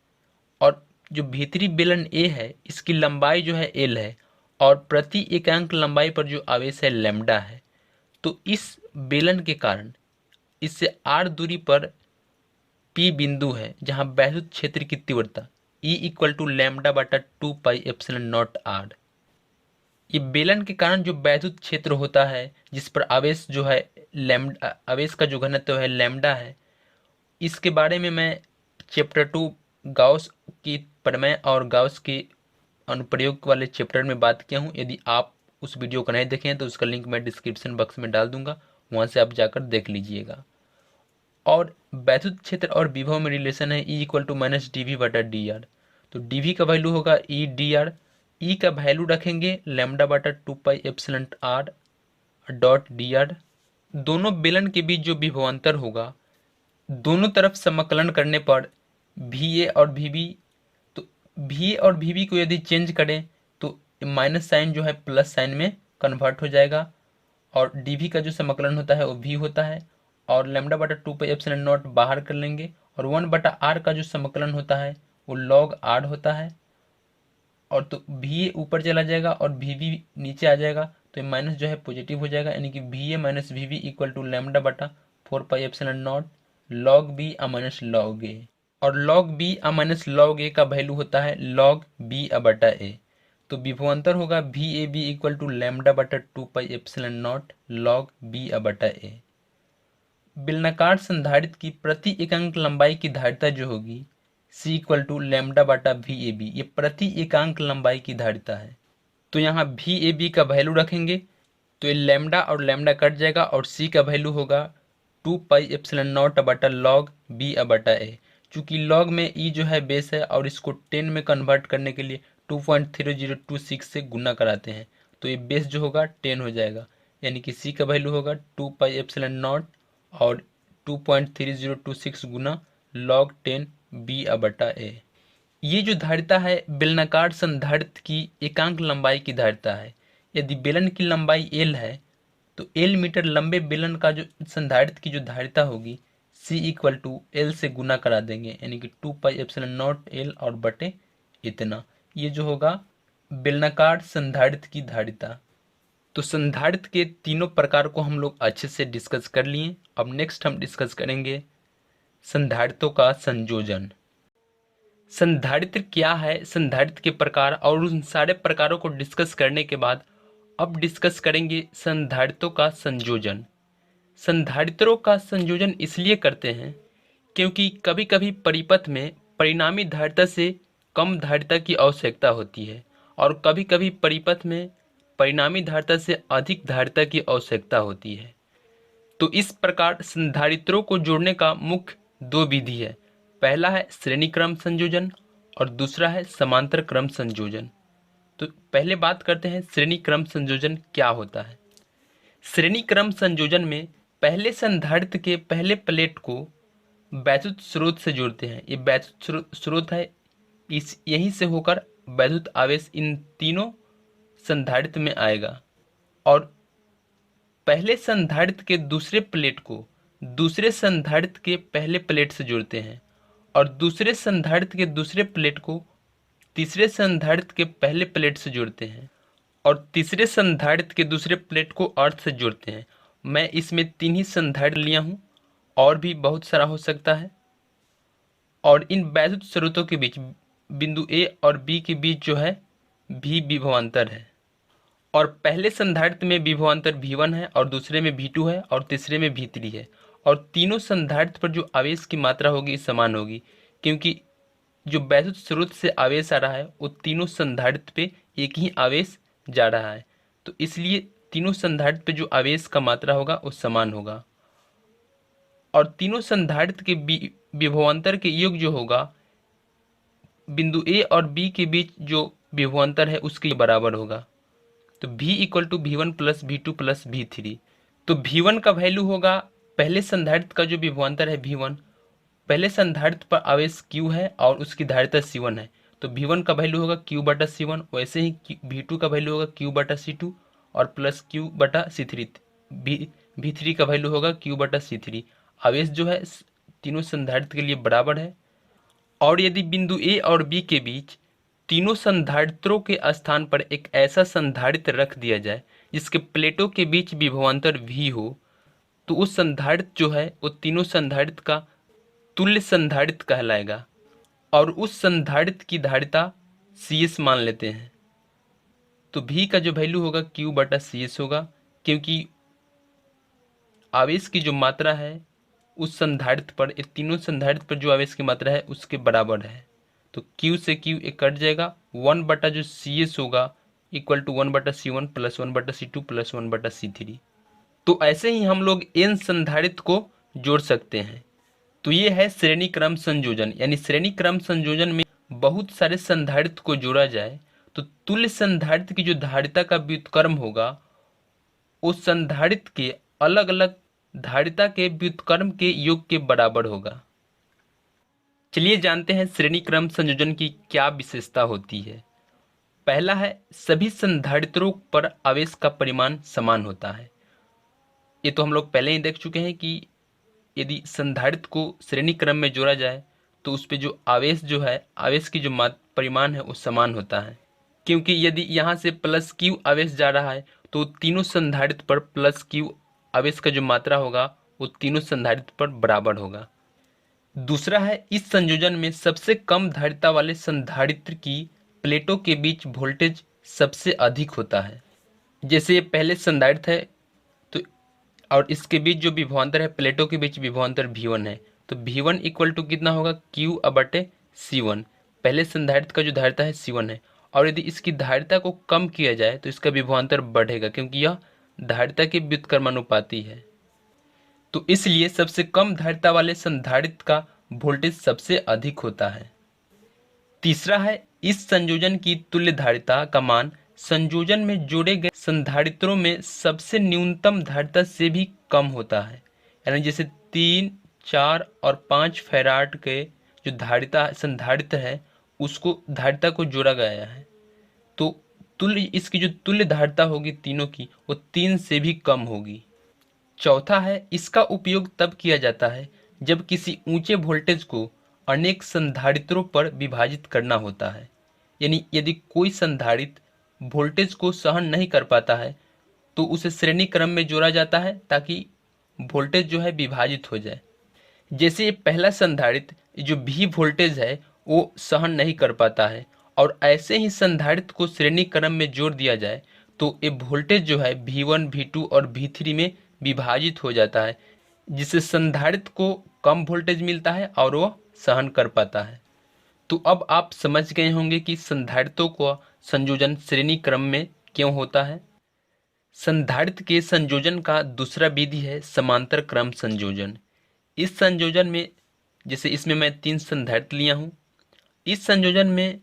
और जो भीतरी बेलन ए है इसकी लंबाई जो है एल है और प्रति एकांक लंबाई पर जो आवेश है लैम्डा है। तो इस बेलन के कारण इससे आर दूरी पर पी बिंदु है जहां वैद्युत क्षेत्र की तीव्रता E इक्वल टू लैम्डा बटा 2 पाई एप्सिलॉन नॉट आर। ये बेलन के कारण जो वैद्युत क्षेत्र होता है जिस पर आवेश जो है लैम्डा, आवेश का जो घनत्व है लैम्डा है, इसके बारे में मैं चैप्टर 2 गाउस की प्रमेय और गाउस के अनुप्रयोग वाले चैप्टर में बात किया हूँ। यदि आप उस वीडियो को नहीं देखें तो उसका लिंक मैं डिस्क्रिप्शन बॉक्स में डाल दूंगा, वहाँ से आप जाकर देख लीजिएगा। और वैद्युत क्षेत्र और विभव में रिलेशन है E equal to minus D V बटा डी आर। तो डी वी का वैल्यू होगा ई डी आर, ई का वैल्यू रखेंगे लैम्डा बटा 2 pi epsilon R dot D R. दोनों बेलन के बीच जो विभवांतर होगा दोनों तरफ समाकलन करने पर वी ए और वी बी, तो वी ए और वी बी को यदि चेंज करें तो माइनस साइन जो है प्लस साइन में कन्वर्ट हो जाएगा और डी वी का जो समाकलन होता है वो वी होता है और लैम्डा बटा 2 पाई एप्सिलॉन नॉट बाहर कर लेंगे और 1 बटा आर का जो समाकलन होता है वो लॉग आर होता है। और तो वी ए ऊपर चला जाएगा और वी वी नीचे आ जाएगा, तो ये माइनस जो है पॉजिटिव हो जाएगा, यानी कि V A minus V V equal to lambda बटा 4 pi epsilon naught log B आ माइनस लॉग ए। और लॉग बी आ माइनस लॉग ए का वैल्यू होता है लॉग बी आ बटा ए। तो विभवांतर होगा V A B equal to lambda बटा 2 pi epsilon naught log B आ बटा ए। बेलनाकार संधारित्र की प्रति एकांक लंबाई की धारिता जो होगी C इक्वल टू लैम्डा बटा वी ए बी, ये प्रति एकांक लंबाई की धारिता है। तो यहाँ वी ए बी का वैल्यू रखेंगे तो ये लैम्डा और लैम्डा कट जाएगा और C का वैल्यू होगा 2 पाई एप्सिलॉन नॉट बटा लॉग बी बटा ए। चूँकि लॉग में E जो है बेस है और इसको 10 में कन्वर्ट करने के लिए 2.3026 से गुना कराते हैं, तो ये बेस जो होगा 10 हो जाएगा, यानी कि C का वैल्यू होगा 2 पाई एप्सिलॉन नॉट और 2.3026 गुना लॉग 10 बी बटा ए। ये जो धारिता है बेलनाकार संधारित्र की एकांक लंबाई की धारिता है। यदि बेलन की लंबाई एल है तो एल मीटर लंबे बेलन का जो संधारित्र की जो धारिता होगी C इक्वल टू एल से गुना करा देंगे, यानी कि 2 पाई एप्सिलॉन नॉट एल और बटे इतना। ये जो होगा बेलनाकार संधारित्र की धारिता। तो संधारित्र के तीनों प्रकार को हम लोग अच्छे से डिस्कस कर लिए। अब नेक्स्ट हम डिस्कस करेंगे संधारित्रों का संयोजन। संधारित्र क्या है, संधारित्र के प्रकार और उन सारे प्रकारों को डिस्कस करने के बाद अब डिस्कस करेंगे संधारित्रों का संयोजन। संधारित्रों का संयोजन इसलिए करते हैं क्योंकि कभी कभी परिपथ में परिणामी धारिता से कम धारिता की आवश्यकता होती है और कभी कभी परिपथ में परिणामी धारिता से अधिक धारिता की आवश्यकता होती है। तो इस प्रकार संधारित्रों को जोड़ने का मुख्य दो विधि है। पहला है श्रेणी क्रम संयोजन और दूसरा है समांतर क्रम संयोजन। तो पहले बात करते हैं श्रेणी क्रम संयोजन क्या होता है। श्रेणी क्रम संयोजन में पहले संधारित्र के पहले प्लेट को वैद्युत स्रोत से जोड़ते हैं। ये वैद्युत स्रोत है, इस यहीं से होकर वैद्युत आवेश इन तीनों संधारित्र में आएगा और पहले संधारित्र के दूसरे प्लेट को दूसरे संधारित्र के पहले प्लेट से जोड़ते हैं और दूसरे संधारित्र के दूसरे प्लेट को तीसरे संधारित्र के पहले प्लेट से जोड़ते हैं और तीसरे संधारित्र के दूसरे प्लेट को अर्थ से जोड़ते हैं। मैं इसमें 3 ही संधारित्र लिया हूँ, और भी बहुत सारा हो सकता है। और इन वैद्युत स्रोतों के बीच बिंदु ए और बी के बीच जो है भी विभवांतर है और पहले संधारित्र में विभवांतर V1 है और दूसरे में V2 है और तीसरे में V3 है और तीनों संधारित्र पर जो आवेश की मात्रा होगी समान होगी, क्योंकि जो वैद्युत स्रोत से आवेश आ रहा है वो तीनों संधारित्र पे एक ही आवेश जा रहा है, तो इसलिए तीनों संधारित्र पे जो आवेश का मात्रा होगा वो समान होगा। और तीनों संधारित्र के विभवांतर के योग जो होगा बिंदु ए और बी के बीच जो विभवांतर है उसके बराबर होगा। तो V equal to V1 plus V2 plus V3। तो V1 का वैल्यू होगा पहले संधारित्र का जो विभवांतर है V1, पहले संधारित्र पर आवेश Q है और उसकी धारिता C1 है, तो V1 का वैल्यू होगा Q बटा C1। वैसे ही V2 का वैल्यू होगा Q बटा C2 और प्लस Q बटा C3। V3 का वैल्यू होगा Q बटा C3। आवेश जो है तीनों संधारित्र के लिए बराबर है। और यदि बिंदु A और B के बीच तीनों संधारित्रों के स्थान पर एक ऐसा संधारित्र रख दिया जाए जिसके प्लेटों के बीच विभवांतर V हो, तो उस संधारित्र जो है वो तीनों संधारित्र का तुल्य संधारित्र कहलाएगा। और उस संधारित्र की धारिता CS मान लेते हैं, तो V का जो वैल्यू होगा Q बटा CS होगा, क्योंकि आवेश की जो मात्रा है उस संधारित्र पर, इस तीनों संधारित्र पर जो आवेश की मात्रा है उसके बराबर है। तो Q से Q एक कट जाएगा, 1 बटा जो CS होगा इक्वल टू 1 बटा C1 प्लस 1 बटा C2 प्लस 1 बटा C3। तो ऐसे ही हम लोग n संधारित्र को जोड़ सकते हैं। तो ये है श्रेणी क्रम संयोजन, यानी श्रेणी क्रम संयोजन में बहुत सारे संधारित्र को जोड़ा जाए तो तुल्य संधारित्र की जो धारिता का व्युत्क्रम होगा उस संधारित्र के अलग अलग धारिता के व्युत्क्रम के योग के बराबर होगा। चलिए जानते हैं श्रेणी क्रम संयोजन की क्या विशेषता होती है। पहला है, सभी संधारित्रों पर आवेश का परिमाण समान होता है। ये तो हम लोग पहले ही देख चुके हैं कि यदि संधारित्र को श्रेणी क्रम में जोड़ा जाए तो उस पे जो आवेश जो है, आवेश की जो परिमाण है वो समान होता है, क्योंकि यदि यहाँ से प्लस Q आवेश जा रहा है तो तीनों संधारित्र पर प्लस Q आवेश का जो मात्रा होगा वो तीनों संधारित्र पर बराबर होगा। दूसरा है, इस संयोजन में सबसे कम धारिता वाले संधारित्र की प्लेटों के बीच वोल्टेज सबसे अधिक होता है। जैसे ये पहले संधारित्र है तो और इसके बीच जो विभवांतर है, प्लेटों के बीच विभवांतर V1 है, तो V1 इक्वल टू कितना होगा Q बटे C1। पहले संधारित्र का जो धारिता है C1 है, और यदि इसकी धारिता को कम किया जाए तो इसका विभवांतर बढ़ेगा, क्योंकि यह धारिता के व्युत्क्रमानुपाती है। तो इसलिए सबसे कम धारिता वाले संधारित्र का वोल्टेज सबसे अधिक होता है। तीसरा है, इस संयोजन की तुल्य धारिता का मान संयोजन में जोड़े गए संधारित्रों में सबसे न्यूनतम धारिता से भी कम होता है। यानी जैसे 3, 4 और 5 फैराड के जो धारिता संधारित्र है उसको धारिता को जोड़ा गया है, तो तुल्य इसकी जो तुल्य धारिता होगी तीनों की वो 3 से भी कम होगी। चौथा है, इसका उपयोग तब किया जाता है जब किसी ऊंचे वोल्टेज को अनेक संधारित्रों पर विभाजित करना होता है। यानी यदि कोई संधारित्र वोल्टेज को सहन नहीं कर पाता है तो उसे श्रेणी क्रम में जोड़ा जाता है ताकि वोल्टेज जो है विभाजित हो जाए। जैसे ये पहला संधारित्र जो V वोल्टेज है वो सहन नहीं कर पाता है, और ऐसे ही संधारित्र को श्रेणी क्रम में जोड़ दिया जाए तो ये वोल्टेज जो है V1, V2 और V3 में विभाजित हो जाता है, जिससे संधारित्र को कम वोल्टेज मिलता है और वह सहन कर पाता है। तो अब आप समझ गए होंगे कि संधारित्रों का संयोजन श्रेणी क्रम में क्यों होता है। संधारित्र के संयोजन का दूसरा विधि है समांतर क्रम संयोजन। इस संयोजन में, जैसे इसमें मैं 3 संधारित्र लिया हूँ, इस संयोजन में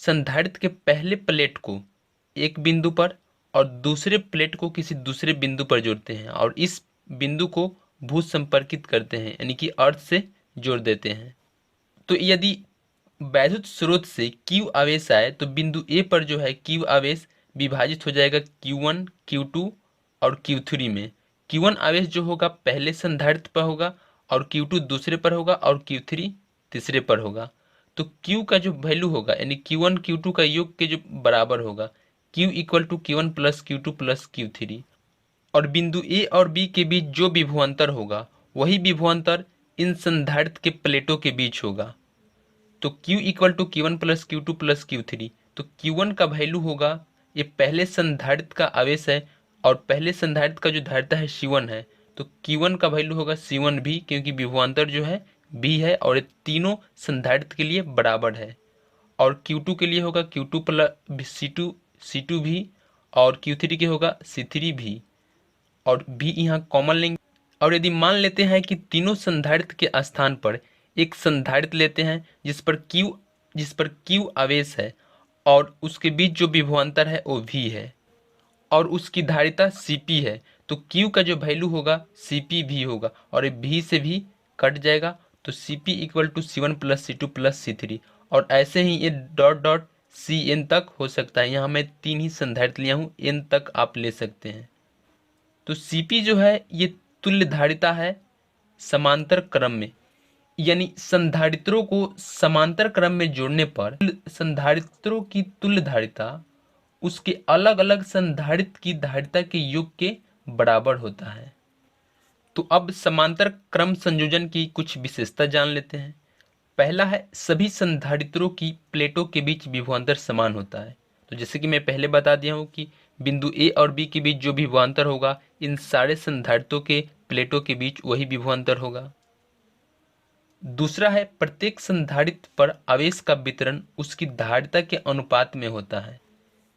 संधारित्र के पहले प्लेट को एक बिंदु पर और दूसरे प्लेट को किसी दूसरे बिंदु पर जोड़ते हैं और इस बिंदु को भू संपर्कित करते हैं, यानी कि अर्थ से जोड़ देते हैं। तो यदि वैद्युत स्रोत से Q आवेश आए तो बिंदु A पर जो है Q आवेश विभाजित हो जाएगा Q1, Q2 और Q3 में। Q1 आवेश जो होगा पहले संधारित्र पर होगा और Q2 दूसरे पर होगा और Q3 तीसरे पर होगा। तो Q का जो वैल्यू होगा यानी Q1 Q2 का योग के जो बराबर होगा, Q equal to Q1 plus Q2 plus Q3। और बिंदु A और B के बीच जो विभवांतर होगा वही विभवांतर इन संधारित्र के प्लेटों के बीच होगा। तो Q equal to Q1 plus Q2 plus Q3। तो Q1 का वैल्यू होगा, ये पहले संधारित्र का आवेश है और पहले संधारित्र का जो धारिता है C1 है, तो Q1 का वैल्यू होगा C1 भी, क्योंकि विभवांतर जो है B है और ये तीनों संधारित्र के लिए बराबर है। और Q2 के लिए होगा Q2 प्लस C2 भी, और Q3 के होगा C3 भी, और भी यहाँ कॉमन लेंगे। और यदि मान लेते हैं कि तीनों संधारित्र के स्थान पर एक संधारित्र लेते हैं जिस पर Q आवेश है और उसके बीच जो विभवांतर है वो V है और उसकी धारिता Cp है, तो Q का जो वैल्यू होगा Cp भी होगा और ये V से भी कट जाएगा, तो Cp equal to C1 plus C2 plus C3, और ऐसे ही ये डॉट डॉट Cn तक हो सकता है। यहाँ मैं 3 ही संधारित्र लिया हूँ, n तक आप ले सकते हैं। तो Cp जो है ये तुल्य धारिता है समांतर क्रम में, यानी संधारित्रों को समांतर क्रम में जोड़ने पर संधारित्रों की तुल्य धारिता उसके अलग अलग संधारित्र की धारिता के योग के बराबर होता है। तो अब समांतर क्रम संयोजन की कुछ विशेषता जान लेते हैं। पहला है, सभी संधारित्रों की प्लेटों के बीच विभवांतर समान होता है। तो जैसे कि मैं पहले बता दिया हूँ कि बिंदु ए और बी के बीच जो विभवांतर होगा, इन सारे संधारित्रों के प्लेटों के बीच वही विभवांतर होगा। दूसरा है, प्रत्येक संधारित्र पर आवेश का वितरण उसकी धारिता के अनुपात में होता है।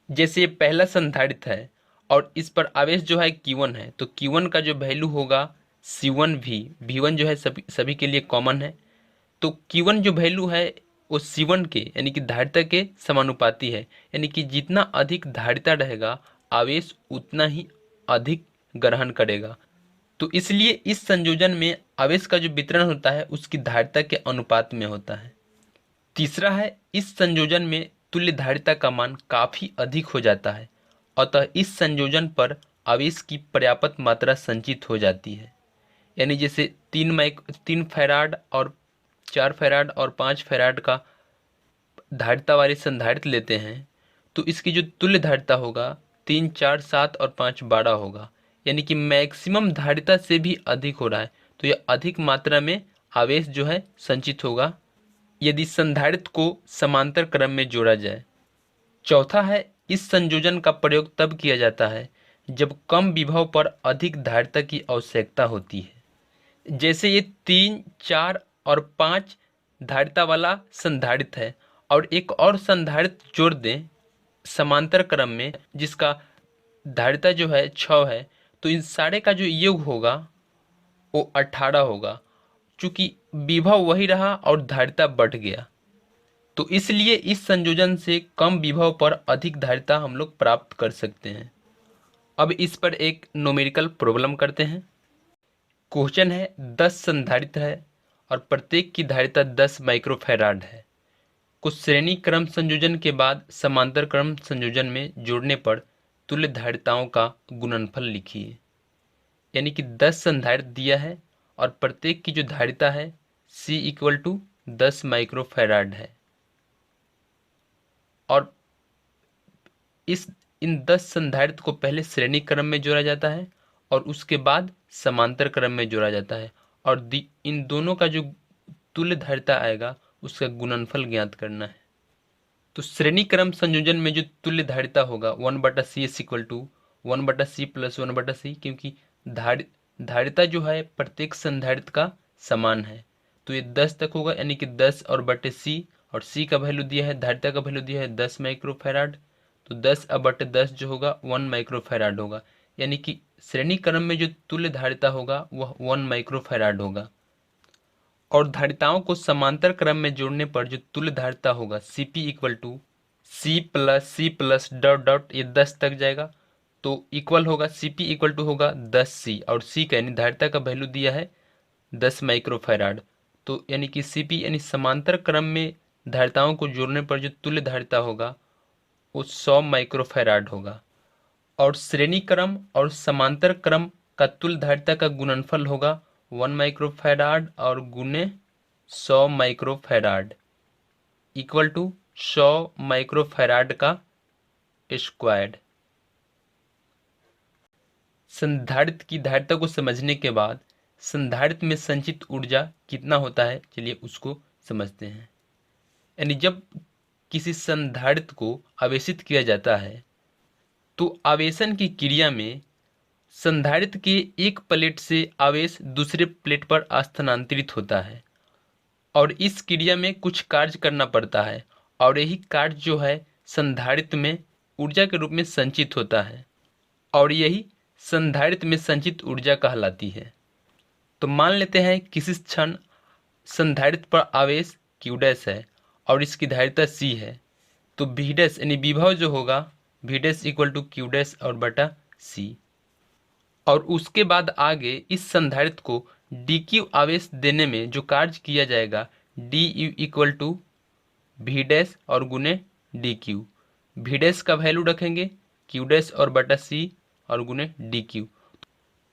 जैसे ये पहला संधारित्र है और इस पर आवेश जो है Q1 है, तो Q1 का जो वैल्यू होगा C1V, V1 जो है सभी के लिए कॉमन है, तो Q1 जो वैल्यू है वो C1 के यानी कि धारिता के समानुपाती है। यानी कि जितना अधिक धारिता रहेगा आवेश उतना ही अधिक ग्रहण करेगा। तो इसलिए इस संयोजन में आवेश का जो वितरण होता है उसकी धारिता के अनुपात में होता है। तीसरा है, इस संयोजन में तुल्य धारिता का मान काफी अधिक हो जाता है, अतः इस संयोजन पर आवेश की पर्याप्त मात्रा संचित हो जाती है। यानी जैसे 3 फैराड और 4 फैराड और 5 फैराड का धारिता वाले संधारित्र लेते हैं, तो इसकी जो तुल्य धारिता होगा 3, 4, 7 और 5, 12 होगा। यानी कि मैक्सिमम धारिता से भी अधिक हो रहा है, तो यह अधिक मात्रा में आवेश जो है संचित होगा यदि संधारित्र को समांतर क्रम में जोड़ा जाए। चौथा है, इस संयोजन का प्रयोग तब किया जाता है जब कम विभव पर अधिक धारिता की आवश्यकता होती है। जैसे ये 3, 4 और 5 धारिता वाला संधारित्र है और एक और संधारित्र जोड़ दें समांतर क्रम में जिसका धारिता जो है 6 है, तो इन सारे का जो योग होगा वो 18 होगा। चूंकि विभव वही रहा और धारिता बढ़ गया, तो इसलिए इस संयोजन से कम विभव पर अधिक धारिता हम लोग प्राप्त कर सकते हैं। अब इस पर एक न्यूमेरिकल प्रॉब्लम करते हैं। क्वेश्चन है, 10 संधारित्र है और प्रत्येक की धारिता 10 माइक्रोफैराड है। कुछ श्रेणी क्रम संयोजन के बाद समांतर क्रम संयोजन में जोड़ने पर तुल्य धारिताओं का गुणनफल लिखिए। यानी कि 10 संधारित्र दिया है और प्रत्येक की जो धारिता है C इक्वल टू 10 माइक्रोफैराड है, और इन 10 संधारित्र को पहले श्रेणी क्रम में जोड़ा जाता है और उसके बाद समांतर क्रम में जोड़ा जाता है, और इन दोनों का जो तुल्य धारिता आएगा उसका गुणनफल ज्ञात करना है। तो श्रेणी क्रम संयोजन में जो तुल्य धारिता होगा 1/C equal to 1/C plus 1/C, क्योंकि धारिता जो है प्रत्येक संधारित्र का समान है, तो ये 10 तक होगा। यानी कि 10 और बटे C, और C का वैल्यू दिया है, धारिता का वैल्यू दिया है 10 माइक्रोफैराड, तो 10/10 जो होगा 1 माइक्रोफैराड होगा। यानी कि श्रेणी क्रम में जो तुल्य धारिता होगा वह 1 माइक्रोफैराड होगा, और धारिताओं को समांतर क्रम में जोड़ने पर जो तुल्य धारिता होगा Cp equal to C plus dot dot ये 10 तक जाएगा, तो इक्वल होगा Cp इक्वल टू होगा 10C, और C का यानी धारिता का वैल्यू दिया है 10 माइक्रोफैराड, तो यानी कि Cp यानी समांतर क्रम में धारिताओं को जोड़ने पर जो तुल्य धारिता होगा वो 100 माइक्रोफैराड होगा, और श्रेणी क्रम और समांतर क्रम का तुल्य धारिता का गुणनफल होगा 1 माइक्रोफैराड और गुने 100 माइक्रोफैराड इक्वल टू 100 माइक्रोफैराड का स्क्वायर्ड। संधारित्र की धारिता को समझने के बाद संधारित्र में संचित ऊर्जा कितना होता है, चलिए उसको समझते हैं। यानी जब किसी संधारित्र को आवेशित किया जाता है तो आवेशन की क्रिया में संधारित्र के एक प्लेट से आवेश दूसरे प्लेट पर स्थानांतरित होता है, और इस क्रिया में कुछ कार्य करना पड़ता है, और यही कार्य जो है संधारित्र में ऊर्जा के रूप में संचित होता है, और यही संधारित्र में संचित ऊर्जा कहलाती है। तो मान लेते हैं किसी क्षण संधारित्र पर आवेश Q डैश है और इसकी धारिता C है, तो V डैश यानी विभव जो होगा V dash equal to Q dash और बटा C, और उसके बाद आगे इस संधारित्र को डी क्यू आवेश देने में जो कार्य किया जाएगा D U equal to V dash और गुने डी क्यू। वी डैश का वैल्यू रखेंगे क्यू डैश और बटा सी और गुने डी क्यू।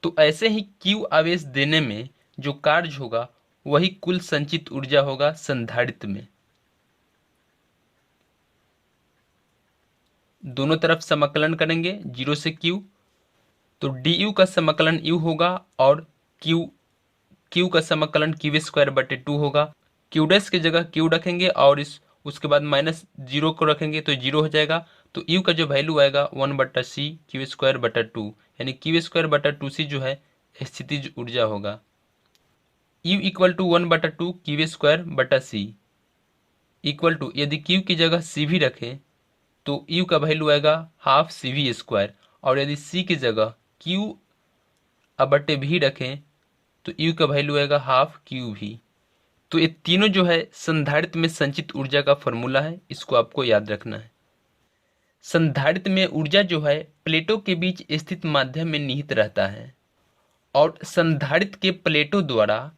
तो ऐसे ही क्यू आवेश देने में जो कार्य होगा वही कुल संचित ऊर्जा होगा संधारित्र में। दोनों तरफ समाकलन करेंगे 0 से क्यू, तो डी यू का समाकलन यू होगा और क्यू का समाकलन क्यू स्क्वायर बटे 2 होगा। क्यू डैश की जगह क्यू रखेंगे और उसके बाद -0 को रखेंगे तो 0 हो जाएगा। तो यू का जो वैल्यू आएगा 1/c क्यू स्क्वायर बटा 2, यानी क्यू स्क्वायर बटा 2c जो है स्थितिज ऊर्जा होगा। U equal to 1/2 Q square बटा सी इक्वल टू, यदि क्यू की जगह सी भी रखें तो यू का वैल्यू आएगा हाफ सी वी स्क्वायर, और यदि सी की जगह क्यू बटे भी रखें तो यू का वैल्यू आएगा हाफ क्यू भी। तो ये तीनों जो है संधारित्र में संचित ऊर्जा का फॉर्मूला है, इसको आपको याद रखना है। संधारित्र में ऊर्जा जो है प्लेटों के बीच स्थित माध्यम में निहित रहता है, और संधारित्र के प्लेटों द्वारा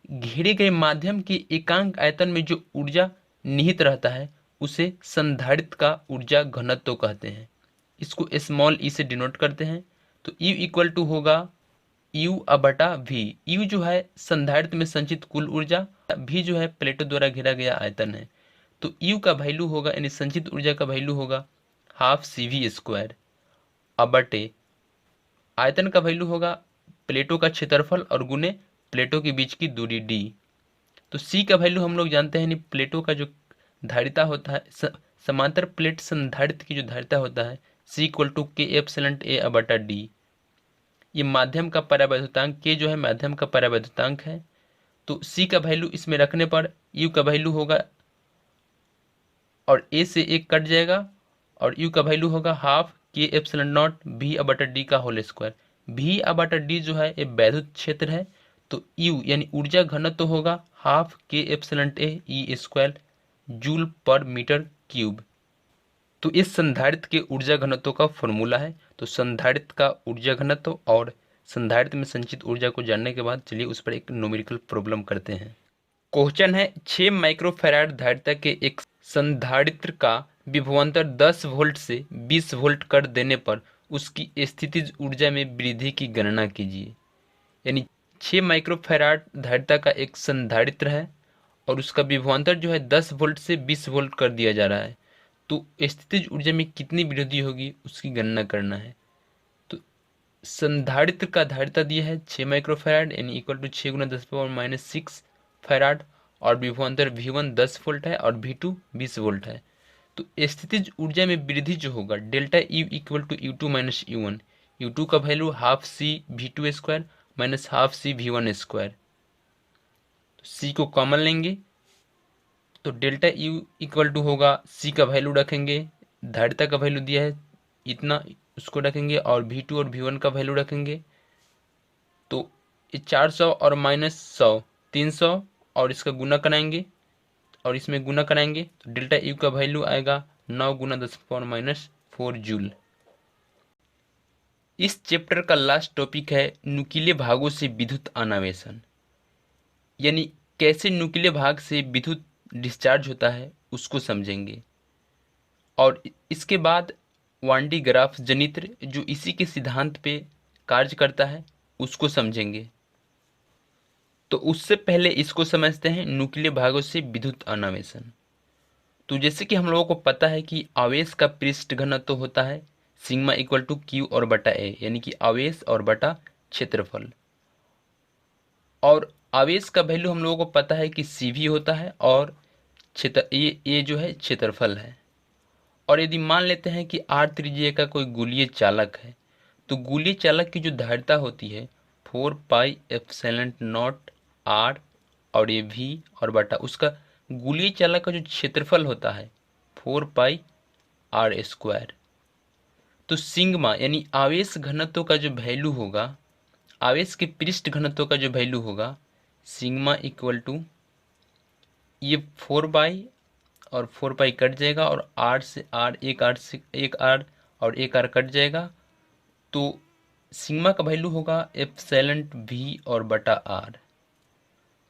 घेरे गए माध्यम के एकांक आयतन में जो ऊर्जा निहित रहता है उसे संधारित्र का ऊर्जा घनत्व कहते हैं। इसको स्मॉल ई से डिनोट करते हैं। तो यू इक्वल टू होगा यू बटा वी। यू जो है संधारित्र में संचित कुल ऊर्जा, भी जो है प्लेटों द्वारा घेरा गया आयतन है। तो यू का वैल्यू होगा यानी संचित ऊर्जा का वैल्यू होगा हाफ सी वी स्क्वायर बटे आयतन का वैल्यू होगा प्लेटों का क्षेत्रफल और गुने प्लेटों के बीच की दूरी डी। तो सी का वैल्यू हम लोग जानते हैं, यानी प्लेटों का जो धारिता होता है, समांतर प्लेट संधारित्र की जो धारिता होता है सी इक्वल टू के एप्सिलॉन ए बटा डी। ये माध्यम का परावैद्युतांक, के जो है माध्यम का परावैद्युतांक है। तो सी का वैल्यू इसमें रखने पर यू का वैल्यू होगा, और ए से एक कट जाएगा, और यू का वैल्यू होगा half K epsilon not we बटा डी का होल स्क्वायर। वी बटा डी जो है ये वैद्युत क्षेत्र है, तो यू यानी ऊर्जा घनत्व तो होगा half K epsilon A E square joule पर मीटर क्यूब। तो इस संधारित्र के ऊर्जा घनत्व का फॉर्मूला है। तो संधारित्र का ऊर्जा घनत्व और संधारित्र में संचित ऊर्जा को जानने के बाद चलिए उस पर एक न्यूमेरिकल प्रॉब्लम करते हैं। क्वेश्चन है 6 माइक्रोफैराड धारिता के एक संधारित्र का विभवांतर 10 वोल्ट से 20 वोल्ट कर देने पर उसकी स्थितिज ऊर्जा में वृद्धि की गणना कीजिए। यानी 6 माइक्रोफैराड धारिता का एक संधारित्र है और उसका विभवांतर जो है 10 वोल्ट से 20 वोल्ट कर दिया जा रहा है, तो स्थितिज ऊर्जा में कितनी वृद्धि होगी उसकी गणना करना है। तो संधारित्र का धारिता दिया है 6 माइक्रोफैराड यानी इक्वल टू 6 × 10⁻⁶ फैराड, और विभवांतर V1 10 वोल्ट है और V2 20 वोल्ट है। तो स्थितिज ऊर्जा में वृद्धि जो होगा delta U equal to U2 minus U1। U2 का value half C V2 square minus half C V1 square. तो सी को कॉमन लेंगे तो डेल्टा यू इक्वल टू होगा, सी का वैल्यू रखेंगे, धारिता का वैल्यू दिया है इतना, उसको रखेंगे, और V2 और V1 का वैल्यू रखेंगे। तो ये 400 और -100 300, और इसका गुना कराएंगे और इसमें गुना कराएंगे तो डेल्टा यू का वैल्यू आएगा 9 × 10⁻⁴ जूल। इस चैप्टर का लास्ट टॉपिक है नुकीले भागों से विद्युत आनावेशन, यानी कैसे नुकीले भाग से विद्युत डिस्चार्ज होता है उसको समझेंगे। और इसके बाद वान डी ग्राफ जनित्र जो इसी के सिद्धांत पे कार्य करता है उसको समझेंगे। तो उससे पहले इसको समझते हैं नुकीले भागों से विद्युत आनावेशन। तो जैसे कि हम लोगों को पता है कि आवेश का पृष्ठ घनत्व तो होता है सिग्मा इक्वल टू क्यू और बटा ए, यानी कि आवेश और बटा क्षेत्रफल। और आवेश का वैल्यू हम लोगों को पता है कि सी भी होता है, और ये जो है क्षेत्रफल है। और यदि मान लेते हैं कि आर त्रिज्या का कोई गोलीय चालक है, तो गोलीय चालक की जो धारिता होती है 4πε0 आर, और ये भी और बटा उसका गोलीय चालक का जो क्षेत्रफल होता है 4πr²। तो सिग्मा यानी आवेश घनत्व का जो वैल्यू होगा, आवेश के पृष्ठ घनत्व का जो वैल्यू होगा सिग्मा इक्वल टू ये 4π और 4π कट जाएगा, और आर से आर, एक आर से एक आर और एक आर कट जाएगा, तो सिग्मा का वैल्यू होगा एप्सिलॉन वी और बटा आर।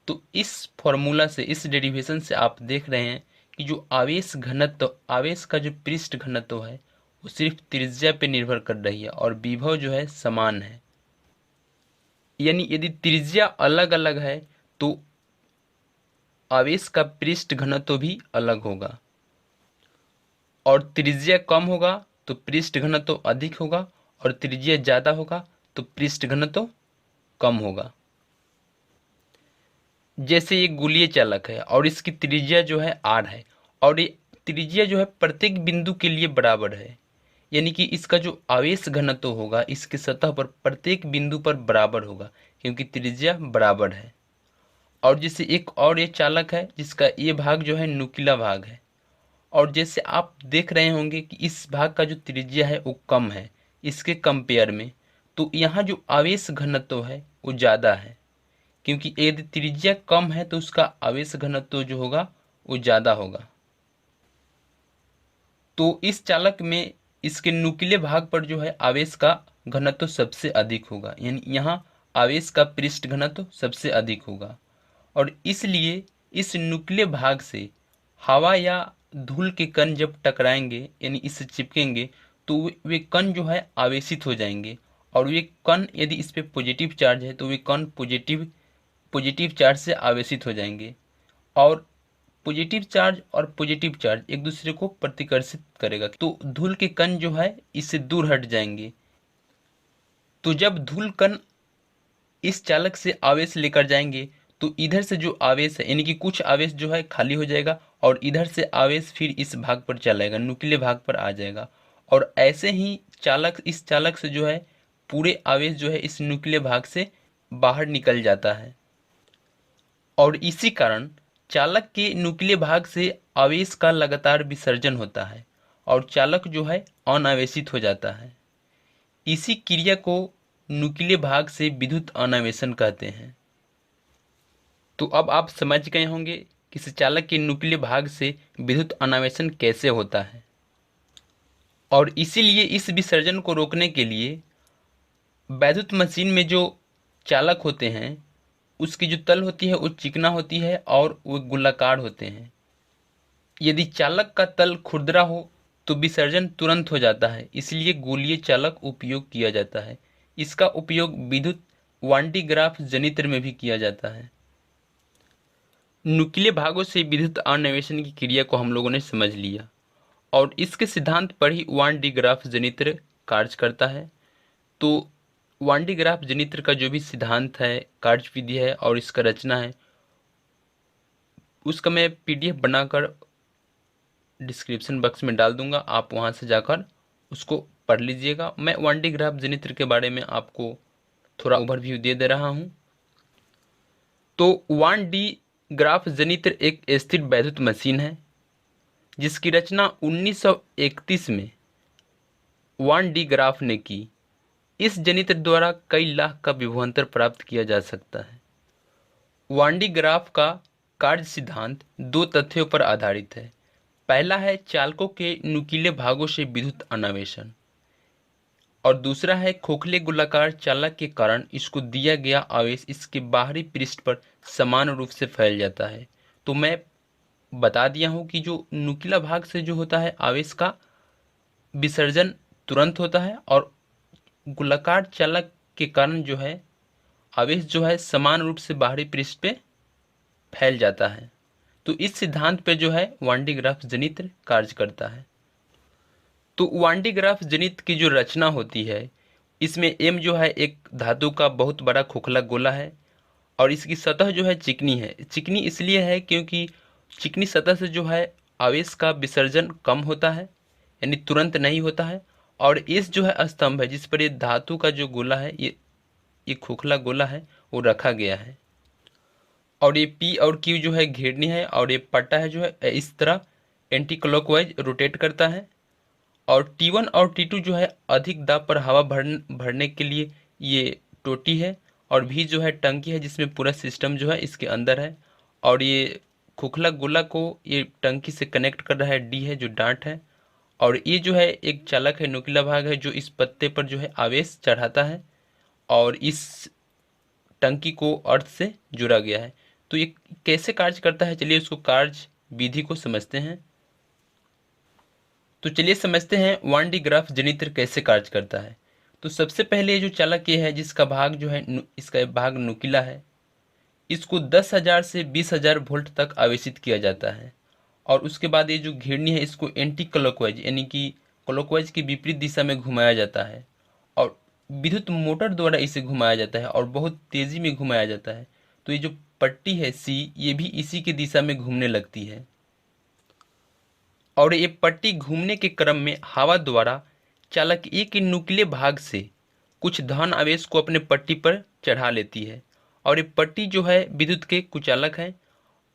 तो इस फॉर्मूला से, इस डेरिवेशन से आप देख रहे हैं कि जो आवेश घनत्व, आवेश का जो पृष्ठ घनत्व है वो सिर्फ त्रिज्या पे निर्भर कर रही है और विभव जो है समान है। यानी यदि त्रिज्या अलग अलग है तो आवेश का पृष्ठ घनत्व भी अलग होगा, और त्रिज्या कम होगा तो पृष्ठ घनत्व अधिक होगा, और त्रिज्या ज़्यादा होगा तो पृष्ठ घनत्व कम होगा। जैसे ये गोलीय चालक है और इसकी त्रिज्या जो है आर है, और ये त्रिज्या जो है प्रत्येक बिंदु के लिए बराबर है, यानी कि इसका जो आवेश घनत्व होगा इसके सतह पर प्रत्येक बिंदु पर बराबर होगा क्योंकि त्रिज्या बराबर है। और जैसे एक और ये चालक है जिसका ये भाग जो है नुकीला भाग है, और जैसे आप देख रहे होंगे कि इस भाग का जो त्रिज्या है वो कम है इसके कंपेयर में, तो यहाँ जो आवेश घनत्व है वो ज़्यादा है, क्योंकि यदि त्रिज्या कम है तो उसका आवेश घनत्व जो होगा वो ज़्यादा होगा। तो इस चालक में इसके नुकीले भाग पर जो है आवेश का घनत्व सबसे अधिक होगा, यानी यहाँ आवेश का पृष्ठ घनत्व सबसे अधिक होगा, और इसलिए इस नुकीले भाग से हवा या धूल के कण जब टकराएंगे यानी इससे चिपकेंगे तो वे कण जो है आवेशित हो जाएंगे, और वे कण यदि इस पे पॉजिटिव चार्ज है तो वे कण पॉजिटिव पॉजिटिव चार्ज से आवेशित हो जाएंगे, और पॉजिटिव चार्ज एक दूसरे को प्रतिकर्षित करेगा तो धूल के कण जो है इससे दूर हट जाएंगे। तो जब धूल कण इस चालक से आवेश लेकर जाएंगे तो इधर से जो आवेश है यानी कि कुछ आवेश जो है खाली हो जाएगा, और इधर से आवेश फिर इस भाग पर चला जाएगा, नुकीले भाग पर आ जाएगा, और ऐसे ही इस चालक से जो है पूरे आवेश जो है इस नुकीले भाग से बाहर निकल जाता है, और इसी कारण चालक के नुकीले भाग से आवेश का लगातार विसर्जन होता है और चालक जो है अनावेशित हो जाता है। इसी क्रिया को नुकीले भाग से विद्युत अनावेशन कहते हैं। तो अब आप समझ गए होंगे कि इस चालक के नुकीले भाग से विद्युत अनावेशन कैसे होता है, और इसीलिए इस विसर्जन को रोकने के लिए वैद्युत मशीन में जो चालक होते हैं उसकी जो तल होती है वो चिकना होती है और वो गोलाकार होते हैं। यदि चालक का तल खुरदरा हो तो विसर्जन तुरंत हो जाता है, इसलिए गोलीय चालक उपयोग किया जाता है। इसका उपयोग विद्युत वांडीग्राफ जनित्र में भी किया जाता है। नुकीले भागों से विद्युत आवेशन की क्रिया को हम लोगों ने समझ लिया, और इसके सिद्धांत पर ही वांडीग्राफ जनित्र कार्य करता है। तो वांडीग्राफ जनित्र का जो भी सिद्धांत है, कार्य विधि है और इसका रचना है, उसका मैं पीडीएफ बनाकर डिस्क्रिप्शन बॉक्स में डाल दूंगा, आप वहां से जाकर उसको पढ़ लीजिएगा। मैं वांडीग्राफ जनित्र के बारे में आपको थोड़ा ओवरव्यू दे रहा हूं। तो वांडीग्राफ जनित्र एक स्थिर वैद्युत मशीन है जिसकी रचना 1931 में वांडीग्राफ ने की। इस जनित्र द्वारा कई लाख का विभवांतर प्राप्त किया जा सकता है। वांडीग्राफ का कार्य सिद्धांत दो तथ्यों पर आधारित है। पहला है चालकों के नुकीले भागों से विद्युत अनावेशन, और दूसरा है खोखले गोलाकार चालक के कारण इसको दिया गया आवेश इसके बाहरी पृष्ठ पर समान रूप से फैल जाता है। तो मैं बता दिया हूं कि जो नुकीला भाग से जो होता है आवेश का विसर्जन तुरंत होता है, और गोलाकार चालक के कारण जो है आवेश जो है समान रूप से बाहरी पृष्ठ पे फैल जाता है। तो इस सिद्धांत पे जो है वांडीग्राफ जनित्र कार्य करता है। तो वांडीग्राफ जनित्र की जो रचना होती है इसमें एम जो है एक धातु का बहुत बड़ा खोखला गोला है, और इसकी सतह जो है चिकनी है। चिकनी इसलिए है क्योंकि चिकनी सतह से जो है आवेश का विसर्जन कम होता है, यानी तुरंत नहीं होता है। और इस जो है स्तंभ है जिस पर ये धातु का जो गोला है, ये खोखला गोला है, वो रखा गया है, और ये पी और क्यू जो है घेरनी है, और ये पट्टा है जो है इस तरह एंटी क्लॉकवाइज रोटेट करता है। और T1 और T2 जो है अधिक दाब पर हवा भरने के लिए ये टोटी है, और भी जो है टंकी है जिसमें पूरा सिस्टम जो है इसके अंदर है, और ये खोखला गोला को ये टंकी से कनेक्ट कर रहा है डी है जो डांट है, और ये जो है एक चालक है, नुकीला भाग है, जो इस पत्ते पर जो है आवेश चढ़ाता है और इस टंकी को अर्थ से जुड़ा गया है। तो ये कैसे कार्य करता है, चलिए उसको कार्य विधि को समझते हैं। तो चलिए समझते हैं 1D ग्राफ जनित्र कैसे कार्य करता है। तो सबसे पहले ये जो चालक ये है, जिसका भाग जो है इसका भाग नुकीला है, इसको 10,000 से 20,000 वोल्ट तक आवेशित किया जाता है। और उसके बाद ये जो घिरनी है, इसको एंटी क्लॉकवाइज यानी कि क्लॉकवाइज की विपरीत दिशा में घुमाया जाता है और विद्युत मोटर द्वारा इसे घुमाया जाता है और बहुत तेजी में घुमाया जाता है। तो ये जो पट्टी है सी, ये भी इसी की दिशा में घूमने लगती है और ये पट्टी घूमने के क्रम में हवा द्वारा चालक ए के नुकीले भाग से कुछ धन आवेश को अपने पट्टी पर चढ़ा लेती है। और ये पट्टी जो है विद्युत के कुचालक है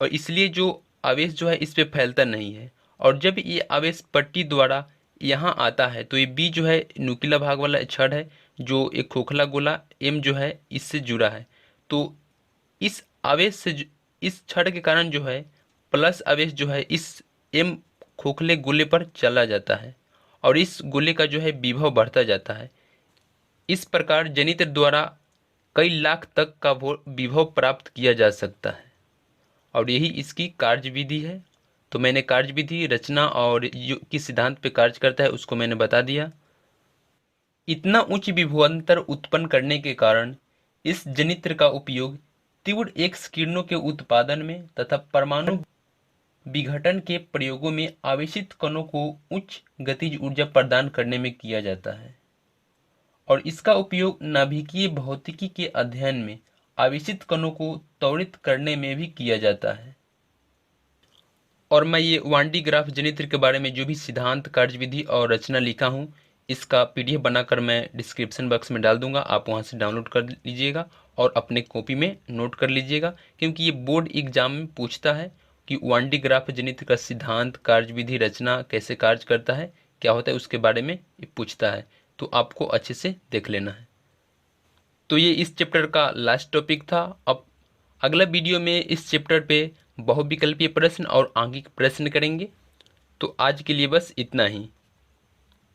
और इसलिए जो आवेश जो है इस पे फैलता नहीं है। और जब ये आवेश पट्टी द्वारा यहाँ आता है तो ये बी जो है नुकीला भाग वाला छड़ है, जो एक खोखला गोला एम जो है इससे जुड़ा है। तो इस आवेश से इस छड़ के कारण जो है प्लस आवेश जो है इस एम खोखले गोले पर चला जाता है और इस गोले का जो है विभव बढ़ता जाता है। इस प्रकार जनित्र द्वारा कई लाख तक का विभव प्राप्त किया जा सकता है और यही इसकी कार्यविधि है। तो मैंने कार्यविधि, रचना और किस सिद्धांत पे कार्य करता है उसको मैंने बता दिया। इतना उच्च विभवांतर उत्पन्न करने के कारण इस जनित्र का उपयोग तीव्र एक्स किरणों के उत्पादन में तथा परमाणु विघटन के प्रयोगों में आवेशित कणों को उच्च गतिज ऊर्जा प्रदान करने में किया जाता है और इसका उपयोग नाभिकीय भौतिकी के अध्ययन में आवेशित कणों को त्वरित करने में भी किया जाता है। और मैं ये 1D ग्राफ जनित्र के बारे में जो भी सिद्धांत, कार्यविधि और रचना लिखा हूँ, इसका PDF बनाकर मैं डिस्क्रिप्शन बॉक्स में डाल दूंगा, आप वहाँ से डाउनलोड कर लीजिएगा और अपने कॉपी में नोट कर लीजिएगा, क्योंकि ये बोर्ड एग्जाम में पूछता है कि 1D ग्राफ जनित्र का सिद्धांत, कार्यविधि, रचना कैसे कार्य करता है, क्या होता है, उसके बारे में ये पूछता है। तो आपको अच्छे से देख लेना है। तो ये इस चैप्टर का लास्ट टॉपिक था। अब अगला वीडियो में इस चैप्टर पे बहुविकल्पीय प्रश्न और आंगिक प्रश्न करेंगे। तो आज के लिए बस इतना ही।